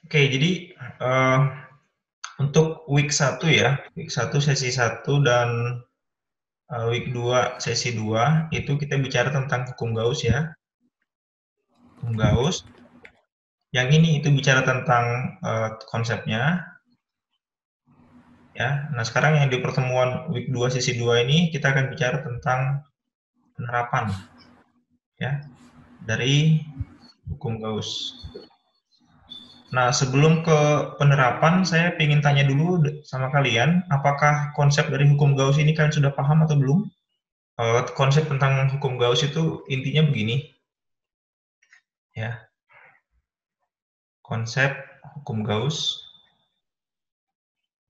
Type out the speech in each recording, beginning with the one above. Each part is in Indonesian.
Oke, jadi eh, untuk week 1 ya, week 1 sesi 1 dan week 2 sesi 2 itu kita bicara tentang hukum Gauss ya. Hukum Gauss. Yang ini itu bicara tentang konsepnya ya. Nah, sekarang yang di pertemuan week 2 sesi 2 ini kita akan bicara tentang penerapan ya dari hukum Gauss. Nah, sebelum ke penerapan, saya ingin tanya dulu sama kalian, apakah konsep dari hukum Gauss ini kalian sudah paham atau belum? Konsep tentang hukum Gauss itu intinya begini, ya. Konsep hukum Gauss,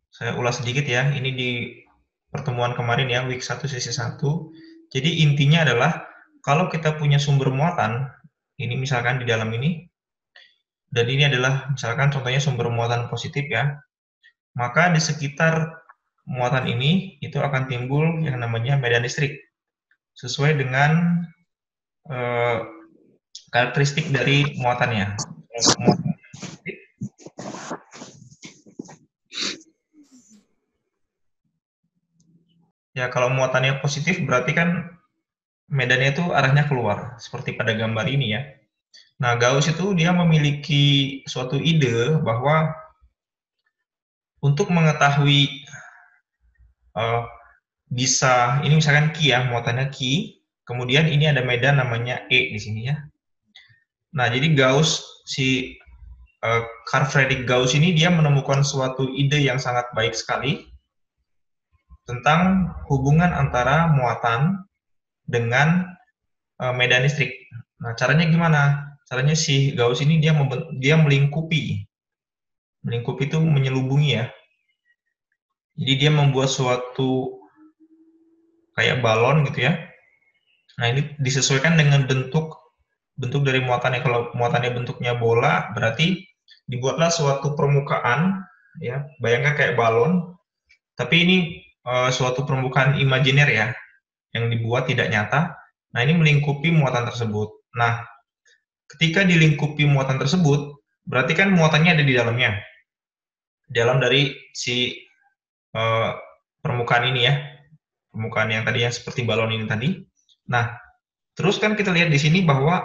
saya ulas sedikit ya. Ini di pertemuan kemarin ya, week 1 sesi 1. Jadi intinya adalah kalau kita punya sumber muatan, ini misalkan di dalam ini, dan ini adalah misalkan contohnya sumber muatan positif ya, maka di sekitar muatan ini itu akan timbul yang namanya medan listrik sesuai dengan eh, karakteristik dari muatannya. Ya, kalau muatannya positif berarti kan medannya itu arahnya keluar, seperti pada gambar ini ya. Nah, Gauss itu dia memiliki suatu ide bahwa untuk mengetahui uh, bisa, ini misalkan Q ya, muatannya Q, kemudian ini ada medan namanya E di sini ya. Nah, jadi Gauss, si Carl Friedrich Gauss ini dia menemukan suatu ide yang sangat baik sekali tentang hubungan antara muatan dengan medan listrik. Nah, caranya gimana? Caranya si Gauss ini dia melingkupi. Melingkupi itu menyelubungi ya. Jadi dia membuat suatu kayak balon gitu ya. Nah, ini disesuaikan dengan bentuk bentuk dari muatannya. Kalau muatannya bentuknya bola, berarti dibuatlah suatu permukaan ya. Bayangkan kayak balon, tapi ini suatu permukaan imajiner ya, yang dibuat tidak nyata. Nah, ini melingkupi muatan tersebut. Nah, ketika dilingkupi muatan tersebut, berarti kan muatannya ada di dalamnya. Dalam dari si uh, permukaan ini ya, permukaan yang tadi yang seperti balon ini tadi. Nah, terus kan kita lihat di sini bahwa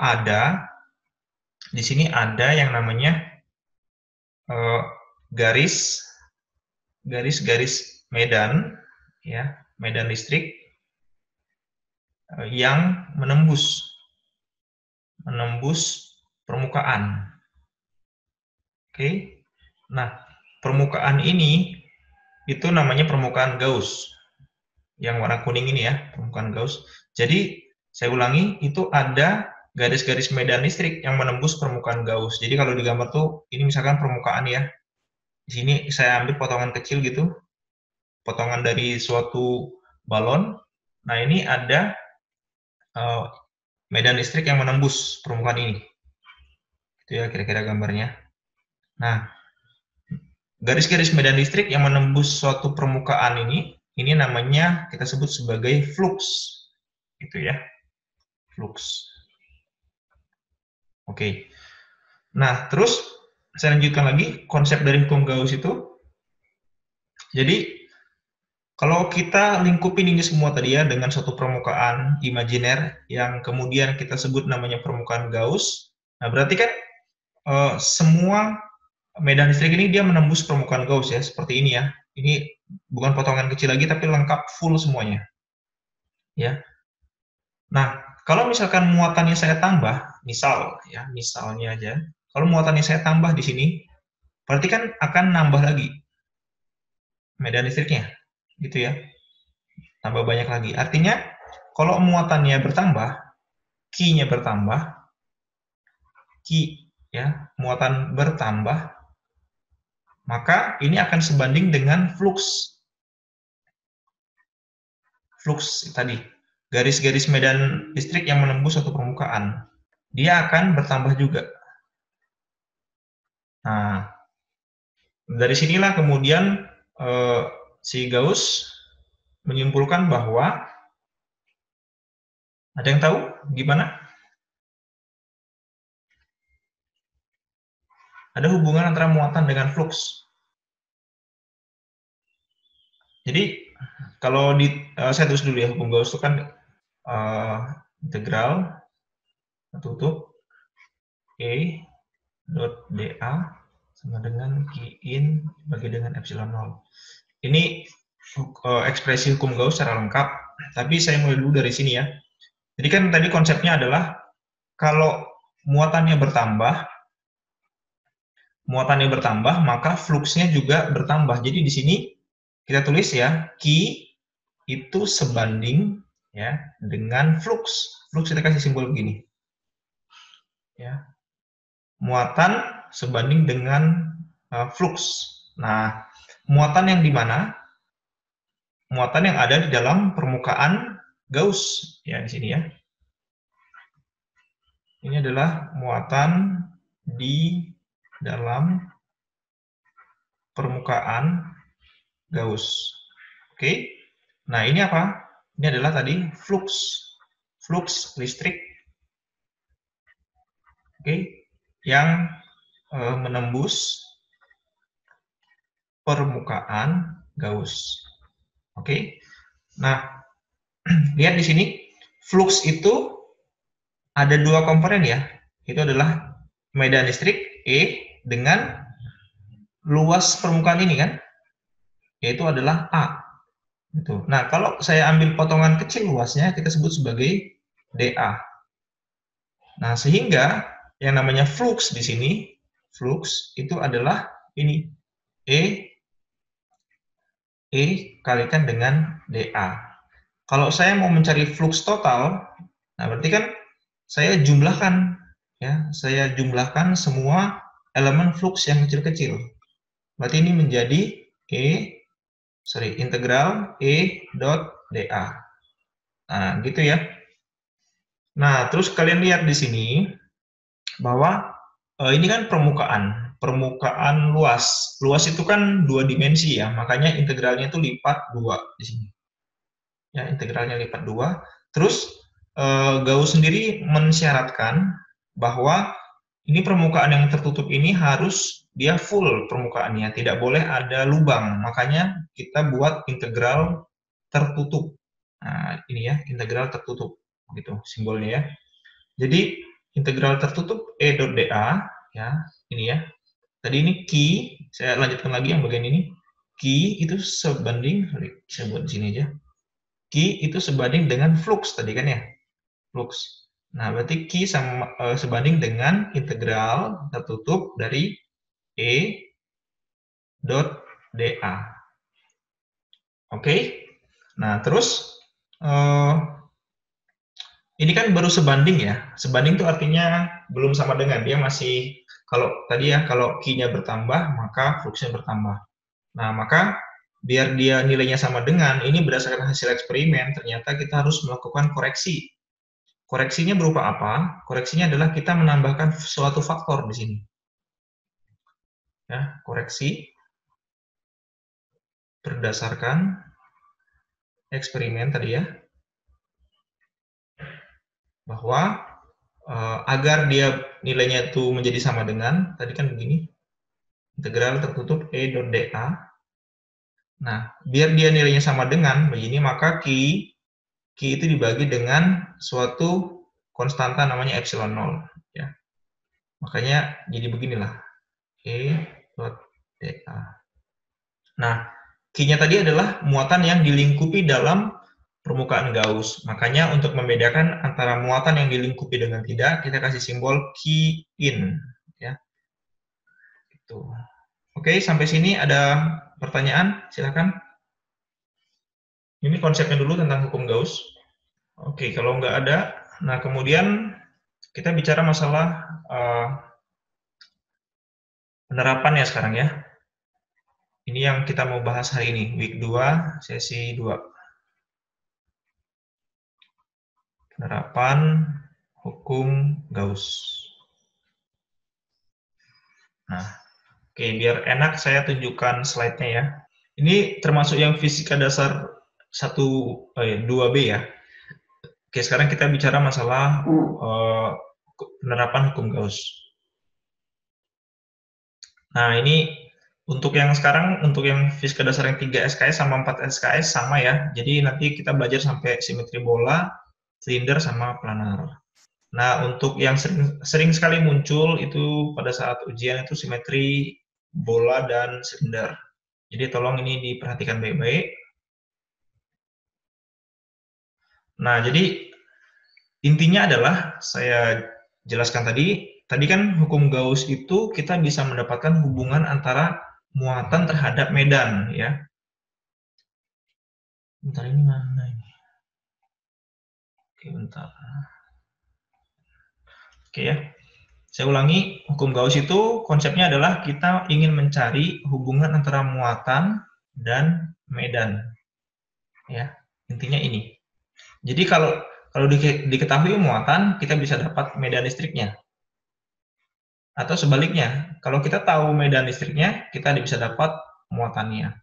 di sini ada yang namanya uh, garis garis medan ya, medan listrik yang menembus menembus permukaan. Oke. Nah, permukaan ini itu namanya permukaan Gauss. Yang warna kuning ini ya, permukaan Gauss. Jadi, saya ulangi, itu ada garis-garis medan listrik yang menembus permukaan Gauss. Jadi kalau di gambar tuh, ini misalkan permukaan ya. Di sini saya ambil potongan kecil gitu, potongan dari suatu balon. Nah, ini ada uh, medan listrik yang menembus permukaan ini. Itu ya kira-kira gambarnya. Nah, garis-garis medan listrik yang menembus suatu permukaan ini namanya kita sebut sebagai flux, gitu ya, flux. Oke. Nah, terus saya lanjutkan lagi konsep dari hukum Gauss itu. Jadi, kalau kita lingkupin ini semua tadi ya dengan suatu permukaan imajiner yang kemudian kita sebut namanya permukaan Gauss. Nah, berarti kan semua medan listrik ini dia menembus permukaan Gauss ya, seperti ini ya. Ini bukan potongan kecil lagi tapi lengkap full semuanya, ya. Nah, kalau misalkan muatannya saya tambah, misalnya aja, kalau muatannya saya tambah di sini, berarti kan akan nambah lagi medan listriknya, gitu ya, tambah banyak lagi. Artinya, kalau muatannya bertambah, Q-nya bertambah, Q ya, muatan bertambah, maka ini akan sebanding dengan flux tadi, garis-garis medan listrik yang menembus suatu permukaan, dia akan bertambah juga. Nah, dari sinilah kemudian si Gauss menyimpulkan bahwa ada yang tahu gimana? Ada hubungan antara muatan dengan flux. Jadi kalau saya tulis dulu ya, hukum Gauss itu kan integral tertutup E dot dA sama dengan Q in bagi dengan epsilon 0. Ini ekspresi hukum Gauss secara lengkap, tapi saya mulai dulu dari sini ya. Jadi kan tadi konsepnya adalah kalau muatannya bertambah, maka fluxnya juga bertambah. Jadi di sini kita tulis ya, Q itu sebanding ya dengan flux. Flux kita kasih simbol begini. Ya. Muatan sebanding dengan flux. Nah, muatan yang di mana? Muatan yang ada di dalam permukaan Gauss ya di sini ya. Ini adalah muatan di dalam permukaan Gauss. Oke. Nah, ini apa? Ini adalah tadi flux listrik. Oke, yang menembus permukaan Gauss. Oke. Nah, lihat di sini flux itu ada dua komponen ya. Itu adalah medan listrik E dengan luas permukaan ini kan, yaitu adalah A. Gitu. Nah, kalau saya ambil potongan kecil luasnya, kita sebut sebagai dA. Nah, sehingga yang namanya flux di sini, flux itu adalah ini, E kalikan dengan dA. Kalau saya mau mencari flux total, nah berarti kan saya jumlahkan, ya, saya jumlahkan semua elemen flux yang kecil-kecil. Berarti ini menjadi integral E dot dA. Nah, gitu ya. Nah, terus kalian lihat di sini bahwa ini kan permukaan luas. Luas itu kan 2 dimensi ya, makanya integralnya itu lipat 2 di sini. Ya, integralnya lipat 2. Terus Gauss sendiri mensyaratkan bahwa ini permukaan yang tertutup ini harus dia full permukaannya, tidak boleh ada lubang. Makanya kita buat integral tertutup. Nah, ini ya, integral tertutup gitu simbolnya ya. Jadi integral tertutup E dot dA ya, ini ya. Tadi ini Q, saya lanjutkan lagi yang bagian ini. Q itu sebanding, saya buat di sini aja. Q itu sebanding dengan flux tadi kan ya, flux. Nah, berarti Q sebanding dengan integral tertutup dari E dot dA. Oke? Nah, terus ini kan baru sebanding ya. Sebanding itu artinya belum sama dengan, dia masih, kalau tadi ya, kalau Q-nya bertambah, maka fluxnya bertambah. Nah, maka biar dia nilainya sama dengan, ini berdasarkan hasil eksperimen, ternyata kita harus melakukan koreksi. Koreksinya berupa apa? Koreksinya adalah kita menambahkan suatu faktor di sini. Ya, koreksi berdasarkan eksperimen tadi ya, bahwa agar dia nilainya itu menjadi sama dengan, tadi kan begini, integral tertutup E dot dA. Nah, biar dia nilainya sama dengan begini, maka Q itu dibagi dengan suatu konstanta namanya epsilon 0. Ya. Makanya jadi beginilah, E dot dA. Nah, Q-nya tadi adalah muatan yang dilingkupi dalam permukaan Gauss. Makanya untuk membedakan antara muatan yang dilingkupi dengan tidak, kita kasih simbol Q in. Ya. Gitu. Oke, sampai sini ada pertanyaan? Silakan. Ini konsepnya dulu tentang hukum Gauss. Oke, kalau nggak ada, nah kemudian kita bicara masalah penerapan ya sekarang ya. Ini yang kita mau bahas hari ini, week 2, sesi 2. Penerapan hukum Gauss. Nah, oke, biar enak saya tunjukkan slide-nya ya. Ini termasuk yang fisika dasar 2B ya. Oke, sekarang kita bicara masalah penerapan hukum Gauss. Nah, ini untuk yang sekarang, untuk yang fisika dasar yang 3 SKS sama 4 SKS sama ya. Jadi nanti kita belajar sampai simetri bola, silinder, sama planar. Nah, untuk yang sering sekali muncul itu pada saat ujian itu simetri bola dan silinder. Jadi tolong ini diperhatikan baik-baik. Nah, jadi intinya adalah saya jelaskan tadi kan hukum Gauss itu kita bisa mendapatkan hubungan antara muatan terhadap medan ya. Bentar, ini mana ini? Oke, bentar. Oke ya. Saya ulangi, hukum Gauss itu konsepnya adalah kita ingin mencari hubungan antara muatan dan medan. Ya, intinya ini. Jadi kalau diketahui muatan, kita bisa dapat medan listriknya. Atau sebaliknya, kalau kita tahu medan listriknya, kita bisa dapat muatannya.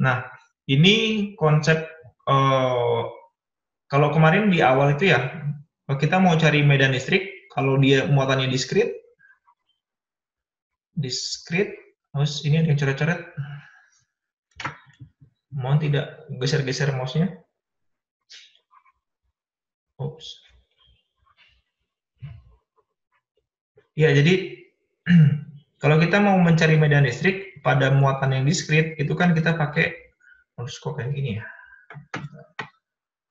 Nah, ini konsep kalau kemarin di awal itu ya, kalau kita mau cari medan listrik, kalau dia muatannya diskrit, terus ini ada yang coret-coret, mohon tidak geser-geser mouse-nya. Oops. Ya, jadi kalau kita mau mencari medan listrik pada muatan yang diskrit, itu kan kita pakai, harus kok kayak gini ya.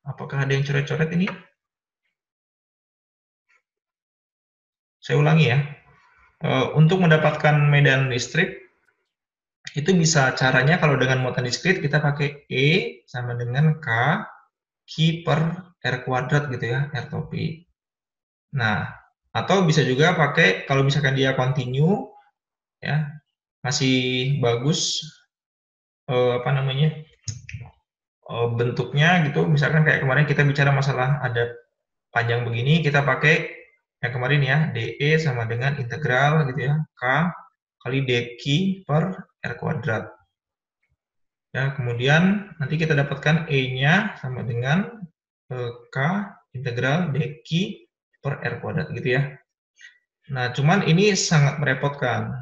Apakah ada yang coret-coret ini? Saya ulangi ya. Untuk mendapatkan medan listrik, itu bisa caranya kalau dengan muatan diskrit, kita pakai E sama dengan K, Q per R kuadrat gitu ya, R topi. Nah, atau bisa juga pakai, kalau misalkan dia continue, ya, masih bagus, apa namanya, bentuknya gitu, misalkan kayak kemarin kita bicara masalah ada panjang begini, kita pakai yang kemarin ya, DE sama dengan integral gitu ya, K kali dq per R kuadrat. Ya, kemudian nanti kita dapatkan E-nya sama dengan K integral dq per R kuadrat gitu ya. Nah, cuman ini sangat merepotkan.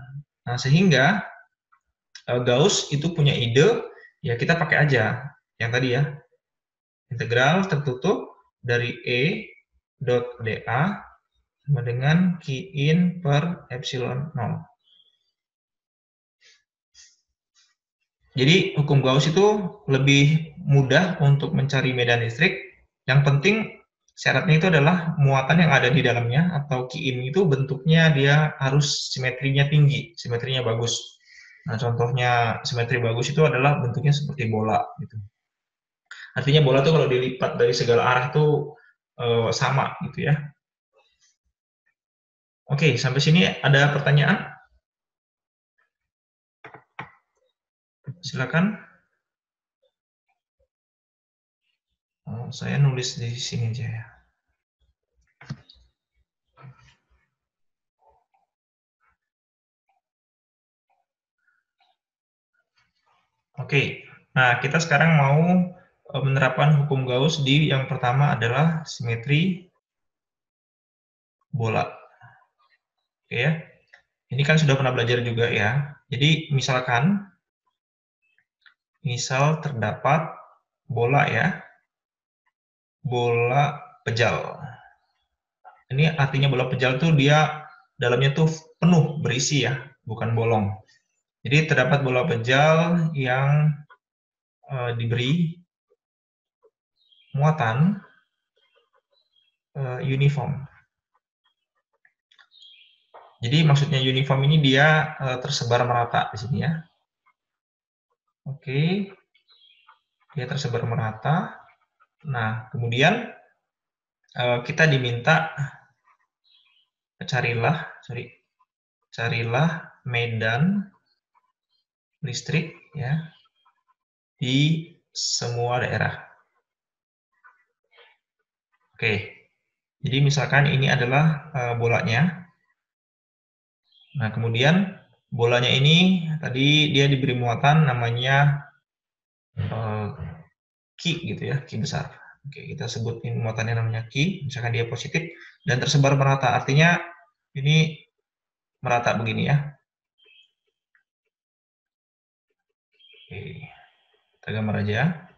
Nah, sehingga Gauss itu punya ide, ya kita pakai aja yang tadi ya, integral tertutup dari E dot dA sama dengan Q in per epsilon 0. Jadi hukum Gauss itu lebih mudah untuk mencari medan listrik. Yang penting syaratnya itu adalah muatan yang ada di dalamnya atau Q-in itu bentuknya dia harus simetrinya tinggi, simetrinya bagus. Nah, contohnya simetri bagus itu adalah bentuknya seperti bola gitu. Artinya bola itu kalau dilipat dari segala arah itu sama gitu ya. Oke, sampai sini ada pertanyaan? Silakan. Oh, saya nulis di sini aja ya. Oke, nah kita sekarang mau menerapkan hukum Gauss di yang pertama adalah simetri bola. Oke ya, ini kan sudah pernah belajar juga ya. Jadi misal terdapat bola ya, bola pejal. Ini artinya bola pejal tuh dia dalamnya tuh penuh berisi ya, bukan bolong. Jadi terdapat bola pejal yang diberi muatan uniform. Jadi maksudnya uniform ini dia tersebar merata di sini ya. Oke, dia tersebar merata. Nah, kemudian kita diminta carilah medan listrik ya di semua daerah. Oke, jadi misalkan ini adalah bolanya. Nah, kemudian bolanya ini tadi dia diberi muatan namanya Q gitu ya, Q besar. Oke, kita sebutin muatannya namanya Q, misalkan dia positif dan tersebar merata, artinya ini merata begini ya. Oke, kita gambar aja.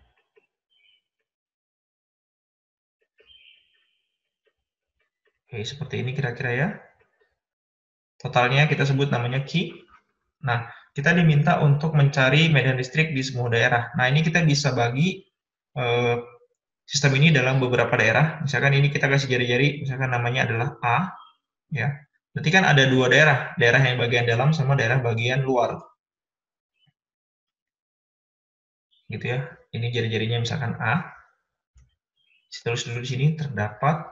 Oke, seperti ini kira-kira ya. Totalnya kita sebut namanya Q. Nah, kita diminta untuk mencari medan listrik di semua daerah. Nah, ini kita bisa bagi eh, sistem ini dalam beberapa daerah. Misalkan ini kita kasih jari-jari, misalkan namanya adalah A, ya. Berarti kan ada dua daerah, daerah yang bagian dalam sama daerah bagian luar. Gitu ya. Ini jari-jarinya misalkan A. Terus dulu di sini terdapat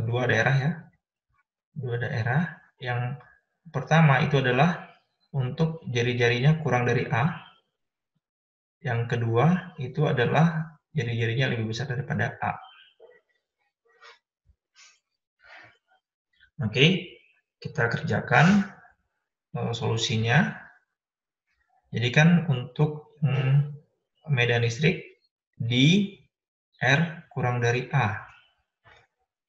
dua daerah ya. Dua daerah. Yang pertama itu adalah untuk jari-jarinya kurang dari A. Yang kedua itu adalah jari-jarinya lebih besar daripada A. Oke, kita kerjakan solusinya. Jadi kan untuk medan listrik di R kurang dari A.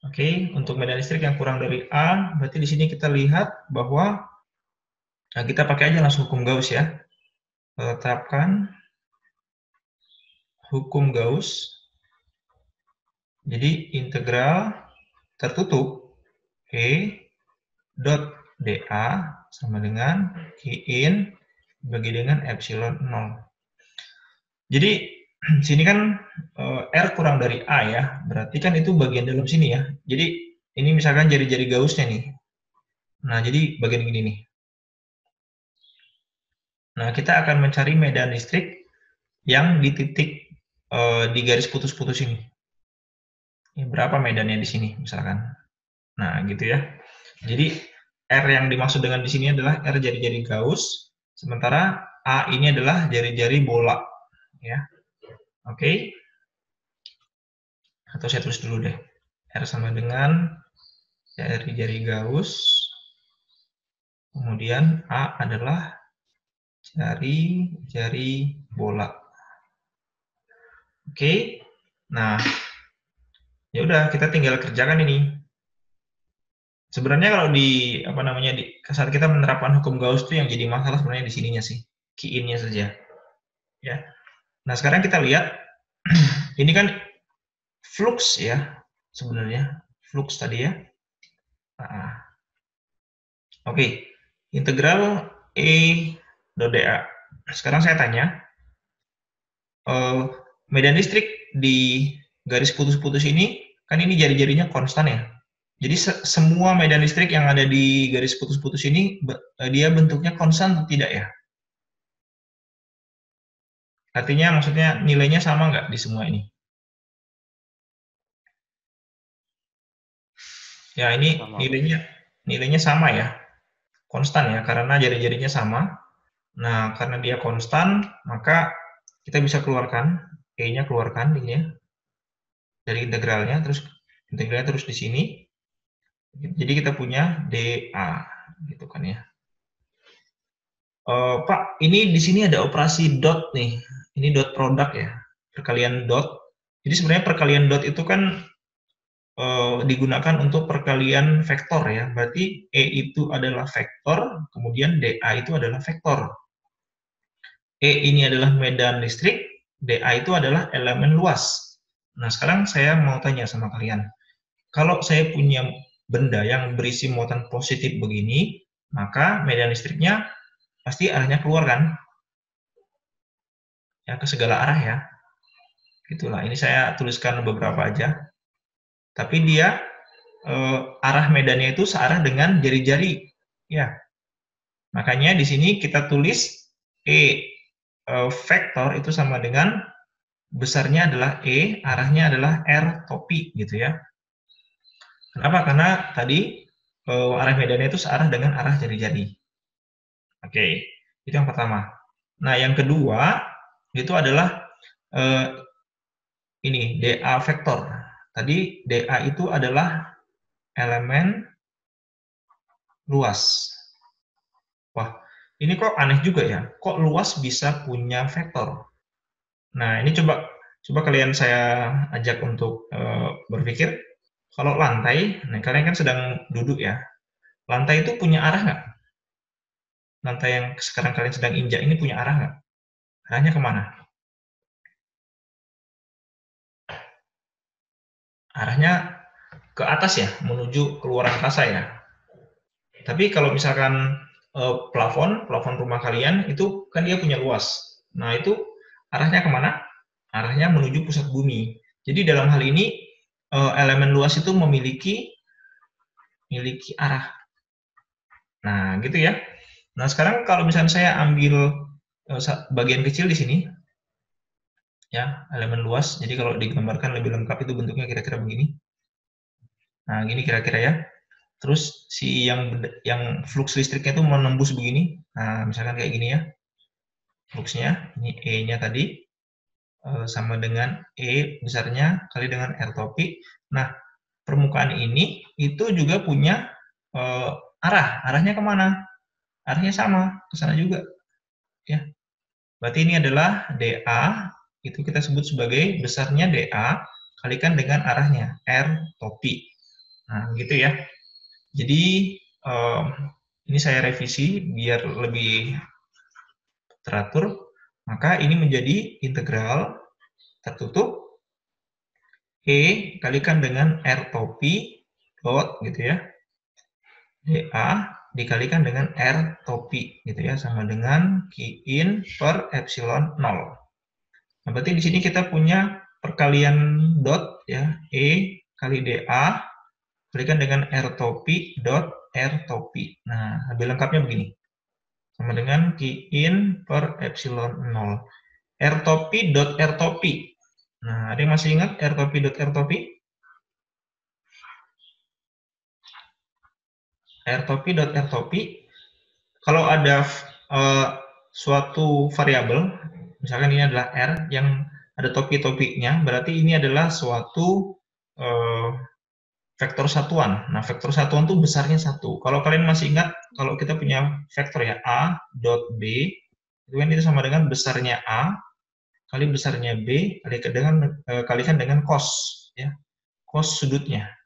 Oke, untuk medan listrik yang kurang dari A, berarti di sini kita lihat bahwa kita pakai aja langsung hukum Gauss ya. Tetapkan hukum Gauss. Jadi integral tertutup E dot dA sama dengan Qin bagi dengan epsilon 0. Jadi sini kan R kurang dari A ya, berarti kan itu bagian dalam sini ya. Jadi ini misalkan jari-jari Gaussnya nih. Nah, jadi bagian gini nih. Nah, kita akan mencari medan listrik yang di titik di garis putus-putus ini. Ini berapa medannya di sini misalkan. Nah, gitu ya. Jadi R yang dimaksud dengan di sini adalah R jari-jari Gauss, sementara A ini adalah jari-jari bola ya. Oke. Atau saya tulis dulu deh. R sama dengan jari-jari Gauss. Kemudian A adalah jari-jari bola. Oke. Nah, ya udah kita tinggal kerjakan ini. Sebenarnya kalau di apa namanya di saat kita menerapkan hukum Gauss itu yang jadi masalah sebenarnya di sininya sih, Qin-nya saja. Ya. Nah, sekarang kita lihat ini kan flux ya sebenarnya, flux tadi ya. Nah, oke. Integral E dot dA. Sekarang saya tanya, medan listrik di garis putus-putus ini kan ini jari-jarinya konstan ya. Jadi semua medan listrik yang ada di garis putus-putus ini dia bentuknya konstan atau tidak ya? Artinya maksudnya nilainya sama nggak di semua ini? Ya ini Sama. nilainya sama ya, konstan ya karena jari-jarinya sama. Nah karena dia konstan maka kita bisa keluarkan E-nya keluarkan ini ya dari integralnya terus di sini. Jadi kita punya DA gitu kan ya. Pak, ini di sini ada operasi dot nih. Ini dot produk ya, perkalian dot. Jadi sebenarnya perkalian dot itu kan digunakan untuk perkalian vektor ya. Berarti E itu adalah vektor, kemudian DA itu adalah vektor. E ini adalah medan listrik, DA itu adalah elemen luas. Nah, sekarang saya mau tanya sama kalian. Kalau saya punya benda yang berisi muatan positif begini, maka medan listriknya pasti arahnya keluar kan? Ya, ke segala arah ya. Itulah, ini saya tuliskan beberapa aja. Tapi dia arah medannya itu searah dengan jari-jari. Ya, makanya di sini kita tulis E vektor itu sama dengan besarnya adalah E, arahnya adalah R topi gitu ya. Kenapa? Karena tadi arah medannya itu searah dengan arah jari-jari. Oke, itu yang pertama. Nah, yang kedua itu adalah ini dA vektor. Tadi dA itu adalah elemen luas. Wah, ini kok aneh juga ya. Kok luas bisa punya vektor? Nah, ini coba kalian saya ajak untuk berpikir. Kalau lantai, nah kalian kan sedang duduk ya. Lantai itu punya arah nggak? lantai yang sekarang kalian sedang injak ini punya arah nggak? Arahnya kemana? Arahnya ke atas ya, menuju keluar angkasa ya. Tapi kalau misalkan plafon rumah kalian itu kan dia punya luas. Nah itu arahnya kemana? Arahnya menuju pusat bumi. Jadi dalam hal ini elemen luas itu memiliki arah. Nah gitu ya. Nah sekarang kalau misalnya saya ambil bagian kecil di sini, ya elemen luas. Jadi kalau digambarkan lebih lengkap itu bentuknya kira-kira begini. Nah gini kira-kira ya. Terus si yang flux listriknya itu menembus begini. Nah misalkan kayak gini ya. Fluxnya ini E-nya tadi sama dengan E besarnya kali dengan R topi. Nah permukaan ini itu juga punya arahnya kemana? Arahnya sama ke sana juga, ya. Berarti ini adalah dA, itu kita sebut sebagai besarnya dA kalikan dengan arahnya R topi. Nah, gitu ya. Jadi ini saya revisi biar lebih teratur. Maka ini menjadi integral tertutup E kalikan dengan R topi dot gitu ya. dA dikalikan dengan R topi gitu ya, sama dengan Q in per epsilon 0. Nah, berarti di sini kita punya perkalian dot ya, E kali dA kalikan dengan R topi dot R topi. Nah, lebih lengkapnya begini. Sama dengan Q in per epsilon 0. R topi dot R topi. Nah, ada yang masih ingat R topi dot R topi? R topi dot R topi, kalau ada suatu variabel, misalkan ini adalah R yang ada topi-topinya, berarti ini adalah suatu vektor satuan. Nah, vektor satuan itu besarnya 1. Kalau kalian masih ingat, kalau kita punya vektor ya, A dot B, itu kan itu sama dengan besarnya A kali besarnya B kalikan dengan cos, ya, cos sudutnya.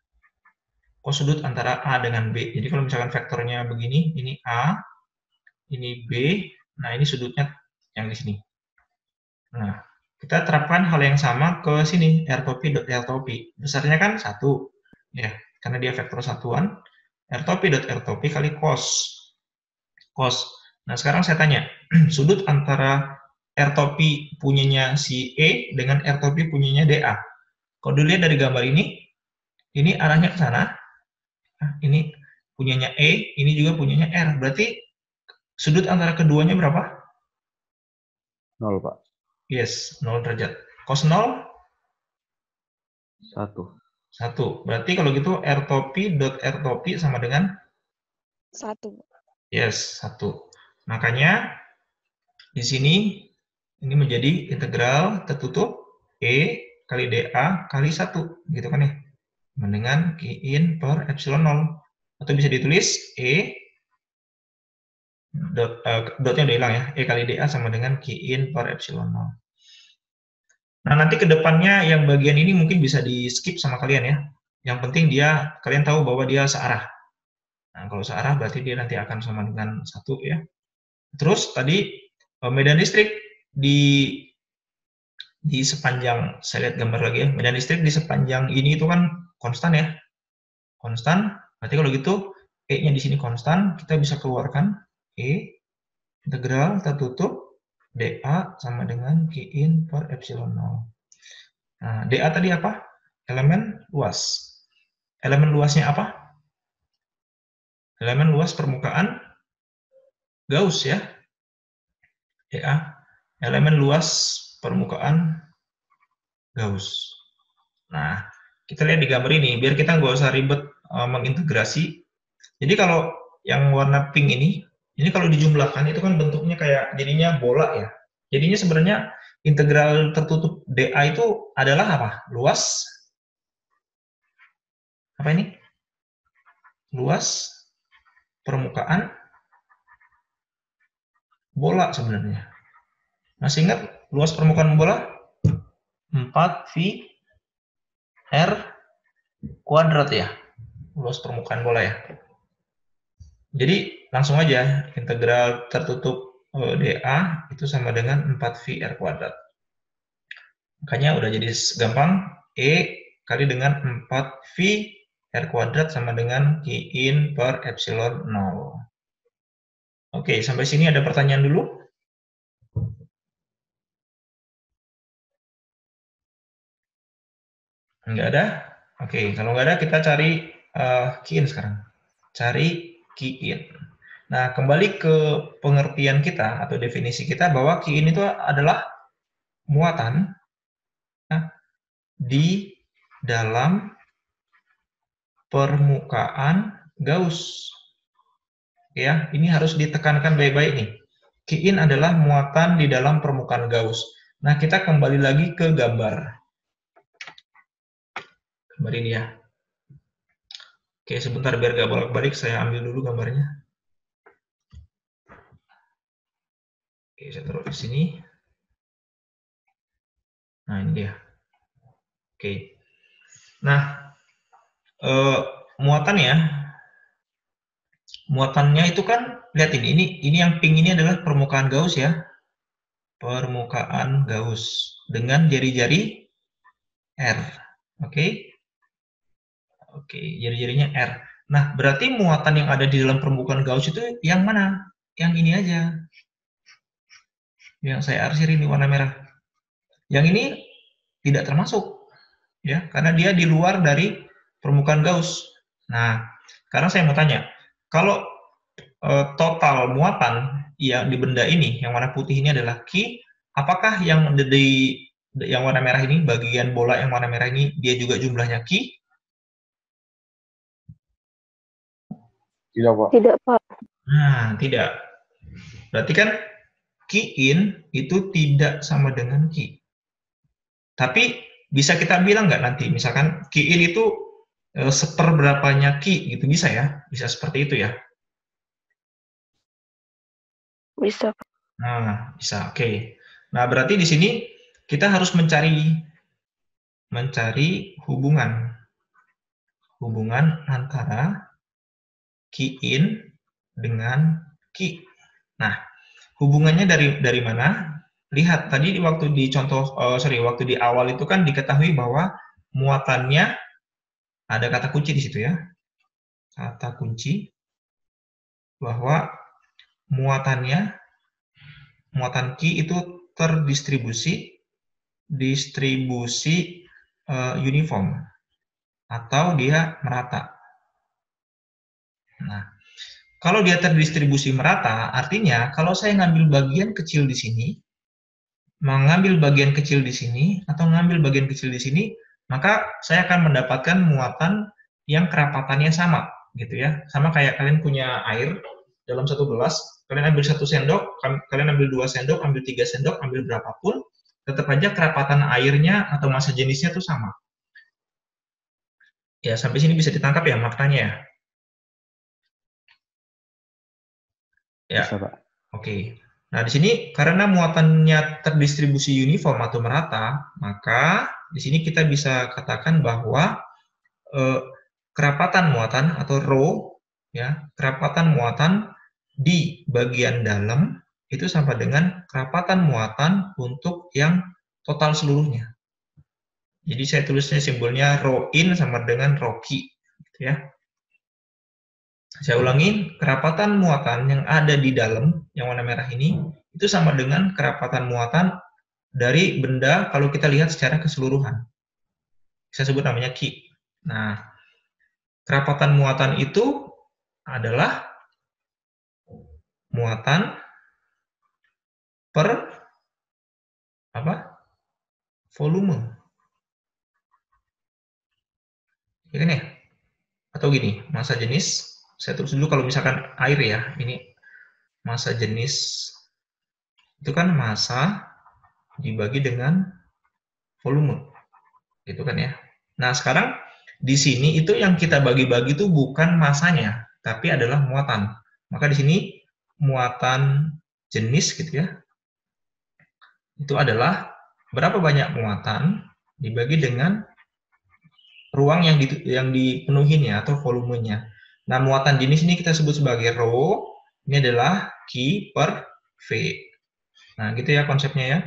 Cos sudut antara A dengan B. Jadi kalau misalkan vektornya begini, ini A, ini B, nah ini sudutnya yang di sini. Nah, kita terapkan hal yang sama ke sini, R topi dot R topi. Besarnya kan 1, ya, karena dia vektor satuan. R topi dot R topi kali cos. Cos. Nah, sekarang saya tanya, sudut antara R topi punyanya si E dengan R topi punyanya DA. Kalau dilihat dari gambar ini arahnya ke sana. Ini punyanya E, ini juga punyanya R. Berarti sudut antara keduanya berapa? 0, Pak. Yes, 0 derajat. Cos 0? 1. 1. Berarti kalau gitu R topi dot R topi sama dengan? 1. Yes, 1. Makanya di sini ini menjadi integral tertutup E kali DA kali 1. Gitu kan ya? Dengan Q in per epsilon 0. Atau bisa ditulis E dotnya udah hilang ya, E kali dA sama dengan Q in per epsilon 0. Nah, nanti ke depannya yang bagian ini mungkin bisa di skip sama kalian ya. Yang penting kalian tahu bahwa dia searah. Nah, kalau searah berarti dia nanti akan sama dengan 1 ya. Terus tadi medan listrik di sepanjang, saya lihat gambar lagi ya, medan listrik di sepanjang ini itu kan konstan ya. Konstan, berarti kalau gitu E-nya di sini konstan, kita bisa keluarkan E integral tertutup dA sama dengan Q in per epsilon 0. Nah, dA tadi apa? Elemen luas. Elemen luasnya apa? Elemen luas permukaan Gauss ya. dA. Elemen luas permukaan Gauss. Nah, kita lihat di gambar ini, biar kita nggak usah ribet mengintegrasi. Jadi kalau yang warna pink ini kalau dijumlahkan itu kan bentuknya kayak jadinya bola ya. Jadinya sebenarnya integral tertutup dA itu adalah apa? Luas. Apa ini? Luas permukaan bola sebenarnya. Masih ingat luas permukaan bola? 4V R kuadrat ya. Luas permukaan bola ya. Jadi langsung aja integral tertutup dA itu sama dengan 4V R kuadrat. Makanya udah jadi gampang, E kali dengan 4V R kuadrat sama dengan Q in per epsilon 0. Oke, sampai sini ada pertanyaan dulu? Nggak ada? Oke, kalau nggak ada kita cari Q in sekarang. Cari Q in. Nah, kembali ke pengertian kita atau definisi kita bahwa Q in itu adalah muatan di dalam permukaan Gauss. Ya, ini harus ditekankan baik-baik nih. Q in adalah muatan di dalam permukaan Gauss. Nah, kita kembali lagi ke gambar. Gambar ini ya. Oke, sebentar biar gak bolak-balik, saya ambil dulu gambarnya. Oke, saya taruh di sini. Nah, ini dia. Oke. Nah, muatannya itu kan, lihat ini yang pink ini adalah permukaan Gauss ya. Permukaan Gauss dengan jari-jari R. Oke. Oke, jari-jarinya R. Nah, berarti muatan yang ada di dalam permukaan Gauss itu yang mana? Yang ini aja. Yang saya arsir ini warna merah. Yang ini tidak termasuk, ya, karena dia di luar dari permukaan Gauss. Nah, sekarang saya mau tanya, kalau total muatan yang di benda ini, yang warna putih ini adalah Q, apakah yang yang warna merah ini, bagian bola yang warna merah ini, dia juga jumlahnya Q? Tidak, Pak. Tidak, Pak. Nah, tidak. Berarti kan Q in itu tidak sama dengan Q. Tapi bisa kita bilang nggak nanti, misalkan Q in itu seperberapanya Q, gitu, bisa ya? Bisa seperti itu ya? Bisa, Pak. Nah, bisa, oke. Nah, berarti di sini kita harus mencari hubungan antara Q in dengan Q. Nah, hubungannya dari mana? Lihat tadi waktu di waktu di awal itu kan diketahui bahwa muatannya ada kata kunci di situ ya. Kata kunci bahwa muatan Q itu terdistribusi uniform atau dia merata. Nah, kalau dia terdistribusi merata, artinya kalau saya ngambil bagian kecil di sini, mengambil bagian kecil di sini, atau ngambil bagian kecil di sini, maka saya akan mendapatkan muatan yang kerapatannya sama, gitu ya. Sama kayak kalian punya air dalam satu gelas, kalian ambil 1 sendok, kalian ambil 2 sendok, ambil 3 sendok, ambil berapapun, tetap aja kerapatan airnya atau massa jenisnya itu sama. Ya, sampai sini bisa ditangkap ya maknanya ya? Ya. Bisa, Pak. Oke. Nah, di sini karena muatannya terdistribusi uniform atau merata, maka di sini kita bisa katakan bahwa kerapatan muatan atau rho, ya, kerapatan muatan di bagian dalam itu sama dengan kerapatan muatan untuk yang total seluruhnya. Jadi saya tulisnya simbolnya rho in sama dengan rho Q, gitu ya. Saya ulangi, kerapatan muatan yang ada di dalam, yang warna merah ini, itu sama dengan kerapatan muatan dari benda kalau kita lihat secara keseluruhan. Saya sebut namanya Q. Nah, kerapatan muatan itu adalah muatan per volume. Ya kan ya? Atau gini, massa jenis, saya tulis dulu kalau misalkan air ya, ini massa jenis, itu kan massa dibagi dengan volume, gitu kan ya. Nah, sekarang di sini itu yang kita bagi-bagi itu bukan massanya, tapi adalah muatan. Maka di sini muatan jenis gitu ya, itu adalah berapa banyak muatan dibagi dengan ruang yang dipenuhinya atau volumenya. Nah, muatan jenis ini kita sebut sebagai row. Ini adalah key per V. Nah, gitu ya konsepnya ya.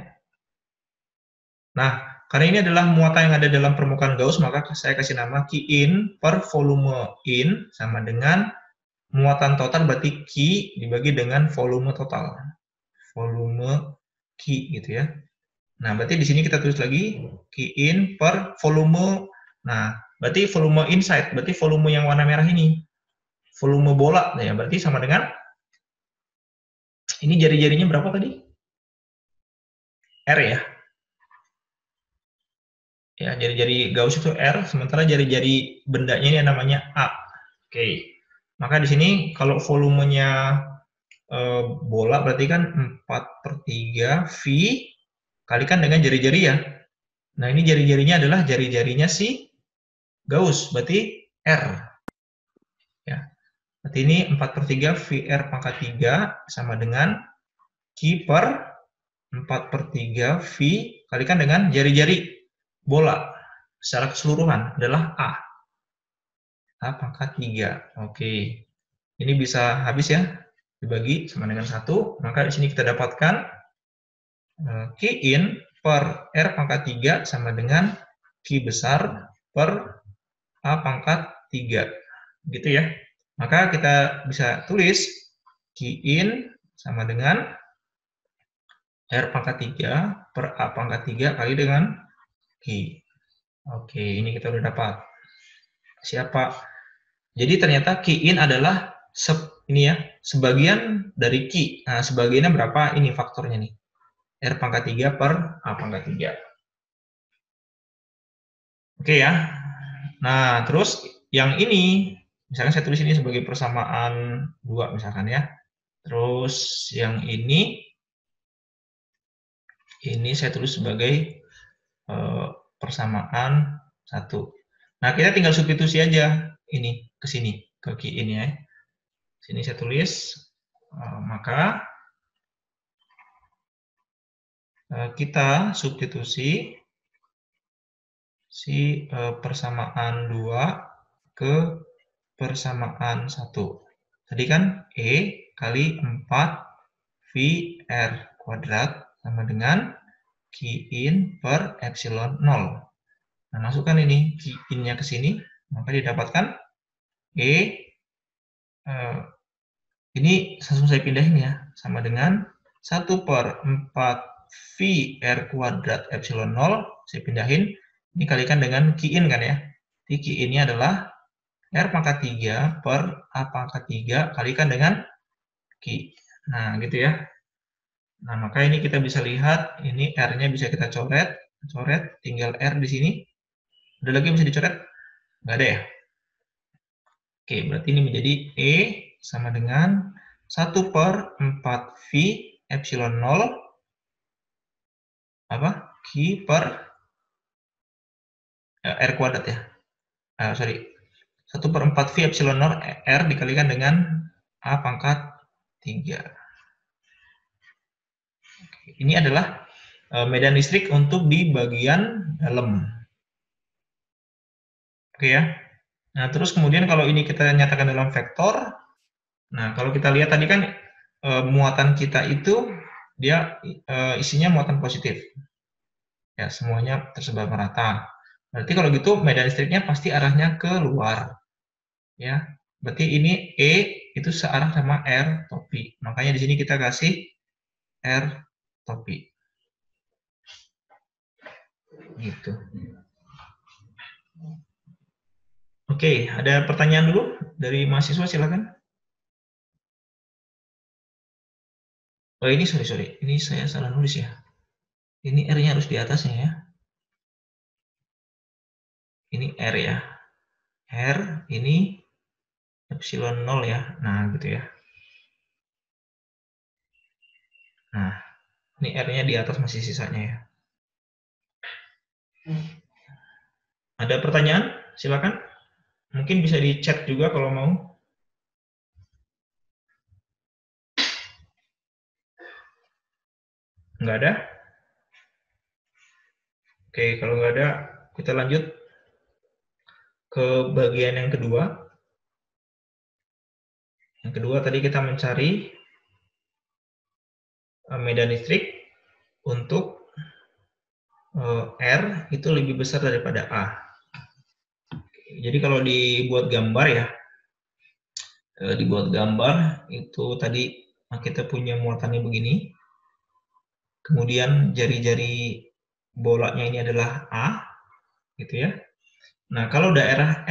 Nah, karena ini adalah muatan yang ada dalam permukaan Gauss, maka saya kasih nama key in per volume in sama dengan muatan total berarti key dibagi dengan volume total. Volume key gitu ya. Nah, berarti di sini kita tulis lagi key in per volume. Nah, berarti volume inside, berarti volume yang warna merah ini. Volume bola ya, berarti sama dengan ini jari-jarinya berapa tadi? R ya. Ya, jari-jari Gauss itu R, sementara jari-jari bendanya ini namanya A. Oke. Maka di sini kalau volumenya bola berarti kan 4/3 V kalikan dengan jari-jari ya. Nah, ini jari-jarinya adalah jari-jarinya si Gauss, berarti R. Ya. Berarti ini 4/3 VR pangkat 3 sama dengan Q per 4/3 V kalikan dengan jari-jari bola secara keseluruhan adalah A. A pangkat 3. Oke. Ini bisa habis ya, dibagi sama dengan 1. Maka di sini kita dapatkan Q in per R pangkat 3 sama dengan Q besar per A pangkat 3. Gitu ya. Maka kita bisa tulis Q in sama dengan R pangkat 3 per A pangkat 3 kali dengan Q. Oke, ini kita udah dapat. Siapa? Jadi ternyata Q in adalah ini ya, sebagian dari Q. Nah, sebagiannya berapa? Ini faktornya nih. R pangkat 3 per A pangkat 3. Oke ya. Nah, terus yang ini, misalkan saya tulis ini sebagai persamaan 2 misalkan ya. Terus yang ini saya tulis sebagai persamaan 1. Nah, kita tinggal substitusi aja ini ke sini, ke Q ini ya. Sini saya tulis, maka kita substitusi si persamaan 2 ke persamaan 1. Tadi kan E kali 4 VR kuadrat sama dengan Q in per epsilon 0. Nah, masukkan ini Q in-nya ke sini, maka didapatkan E, ini langsung saya pindahin ya, sama dengan 1/4 VR kuadrat epsilon 0, saya pindahin, ini kalikan dengan Q in kan ya. Jadi Q in-nya adalah R pangkat 3 per A pangkat 3 kalikan dengan Q. Nah, gitu ya. Nah, maka ini kita bisa lihat, ini R-nya bisa kita coret, tinggal R di sini. Ada lagi yang bisa dicoret? Nggak ada ya? Oke, berarti ini menjadi E sama dengan 1/4 V epsilon 0 apa? Q per R kuadrat ya. Sorry. 1/4 V epsilon 0 R dikalikan dengan A pangkat 3. Ini adalah medan listrik untuk di bagian dalam. Oke ya. Nah, terus kemudian kalau ini kita nyatakan dalam vektor, nah kalau kita lihat tadi kan muatan kita itu dia isinya muatan positif. Ya, semuanya tersebar merata. Berarti kalau gitu medan listriknya pasti arahnya ke luar. Ya. Berarti ini E itu searah sama R topi. Makanya di sini kita kasih R topi. Gitu. Oke, ada pertanyaan dulu dari mahasiswa, silakan. Oh, ini sorry. Ini saya salah nulis ya. Ini R-nya harus di atasnya ya. Ini R ya. R, ini epsilon 0 ya. Nah, gitu ya. Nah, ini R-nya di atas masih sisanya ya. Ada pertanyaan? Silakan. Mungkin bisa di chat juga kalau mau. Nggak ada? Oke, kalau nggak ada, kita lanjut ke bagian yang kedua. Yang kedua tadi kita mencari medan listrik untuk R itu lebih besar daripada A. Jadi kalau dibuat gambar ya, dibuat gambar itu tadi kita punya muatannya begini. Kemudian jari-jari bolanya ini adalah A, gitu ya. Nah, kalau daerah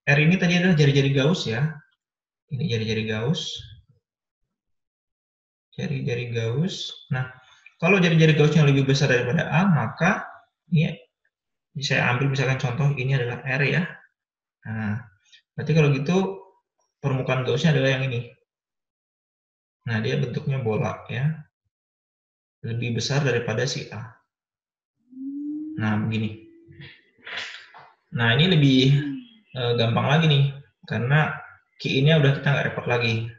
R ini tadi adalah jari-jari Gauss ya. Ini jari-jari Gauss. Jari-jari Gauss. Nah, kalau jari-jari Gaussnya lebih besar daripada A, maka ini saya ambil misalkan contoh ini adalah R ya. Nah, berarti kalau gitu permukaan Gaussnya adalah yang ini. Nah, dia bentuknya bola ya. Lebih besar daripada si A. Nah, begini. Nah, ini lebih gampang lagi nih, karena key-nya udah kita nggak repot lagi.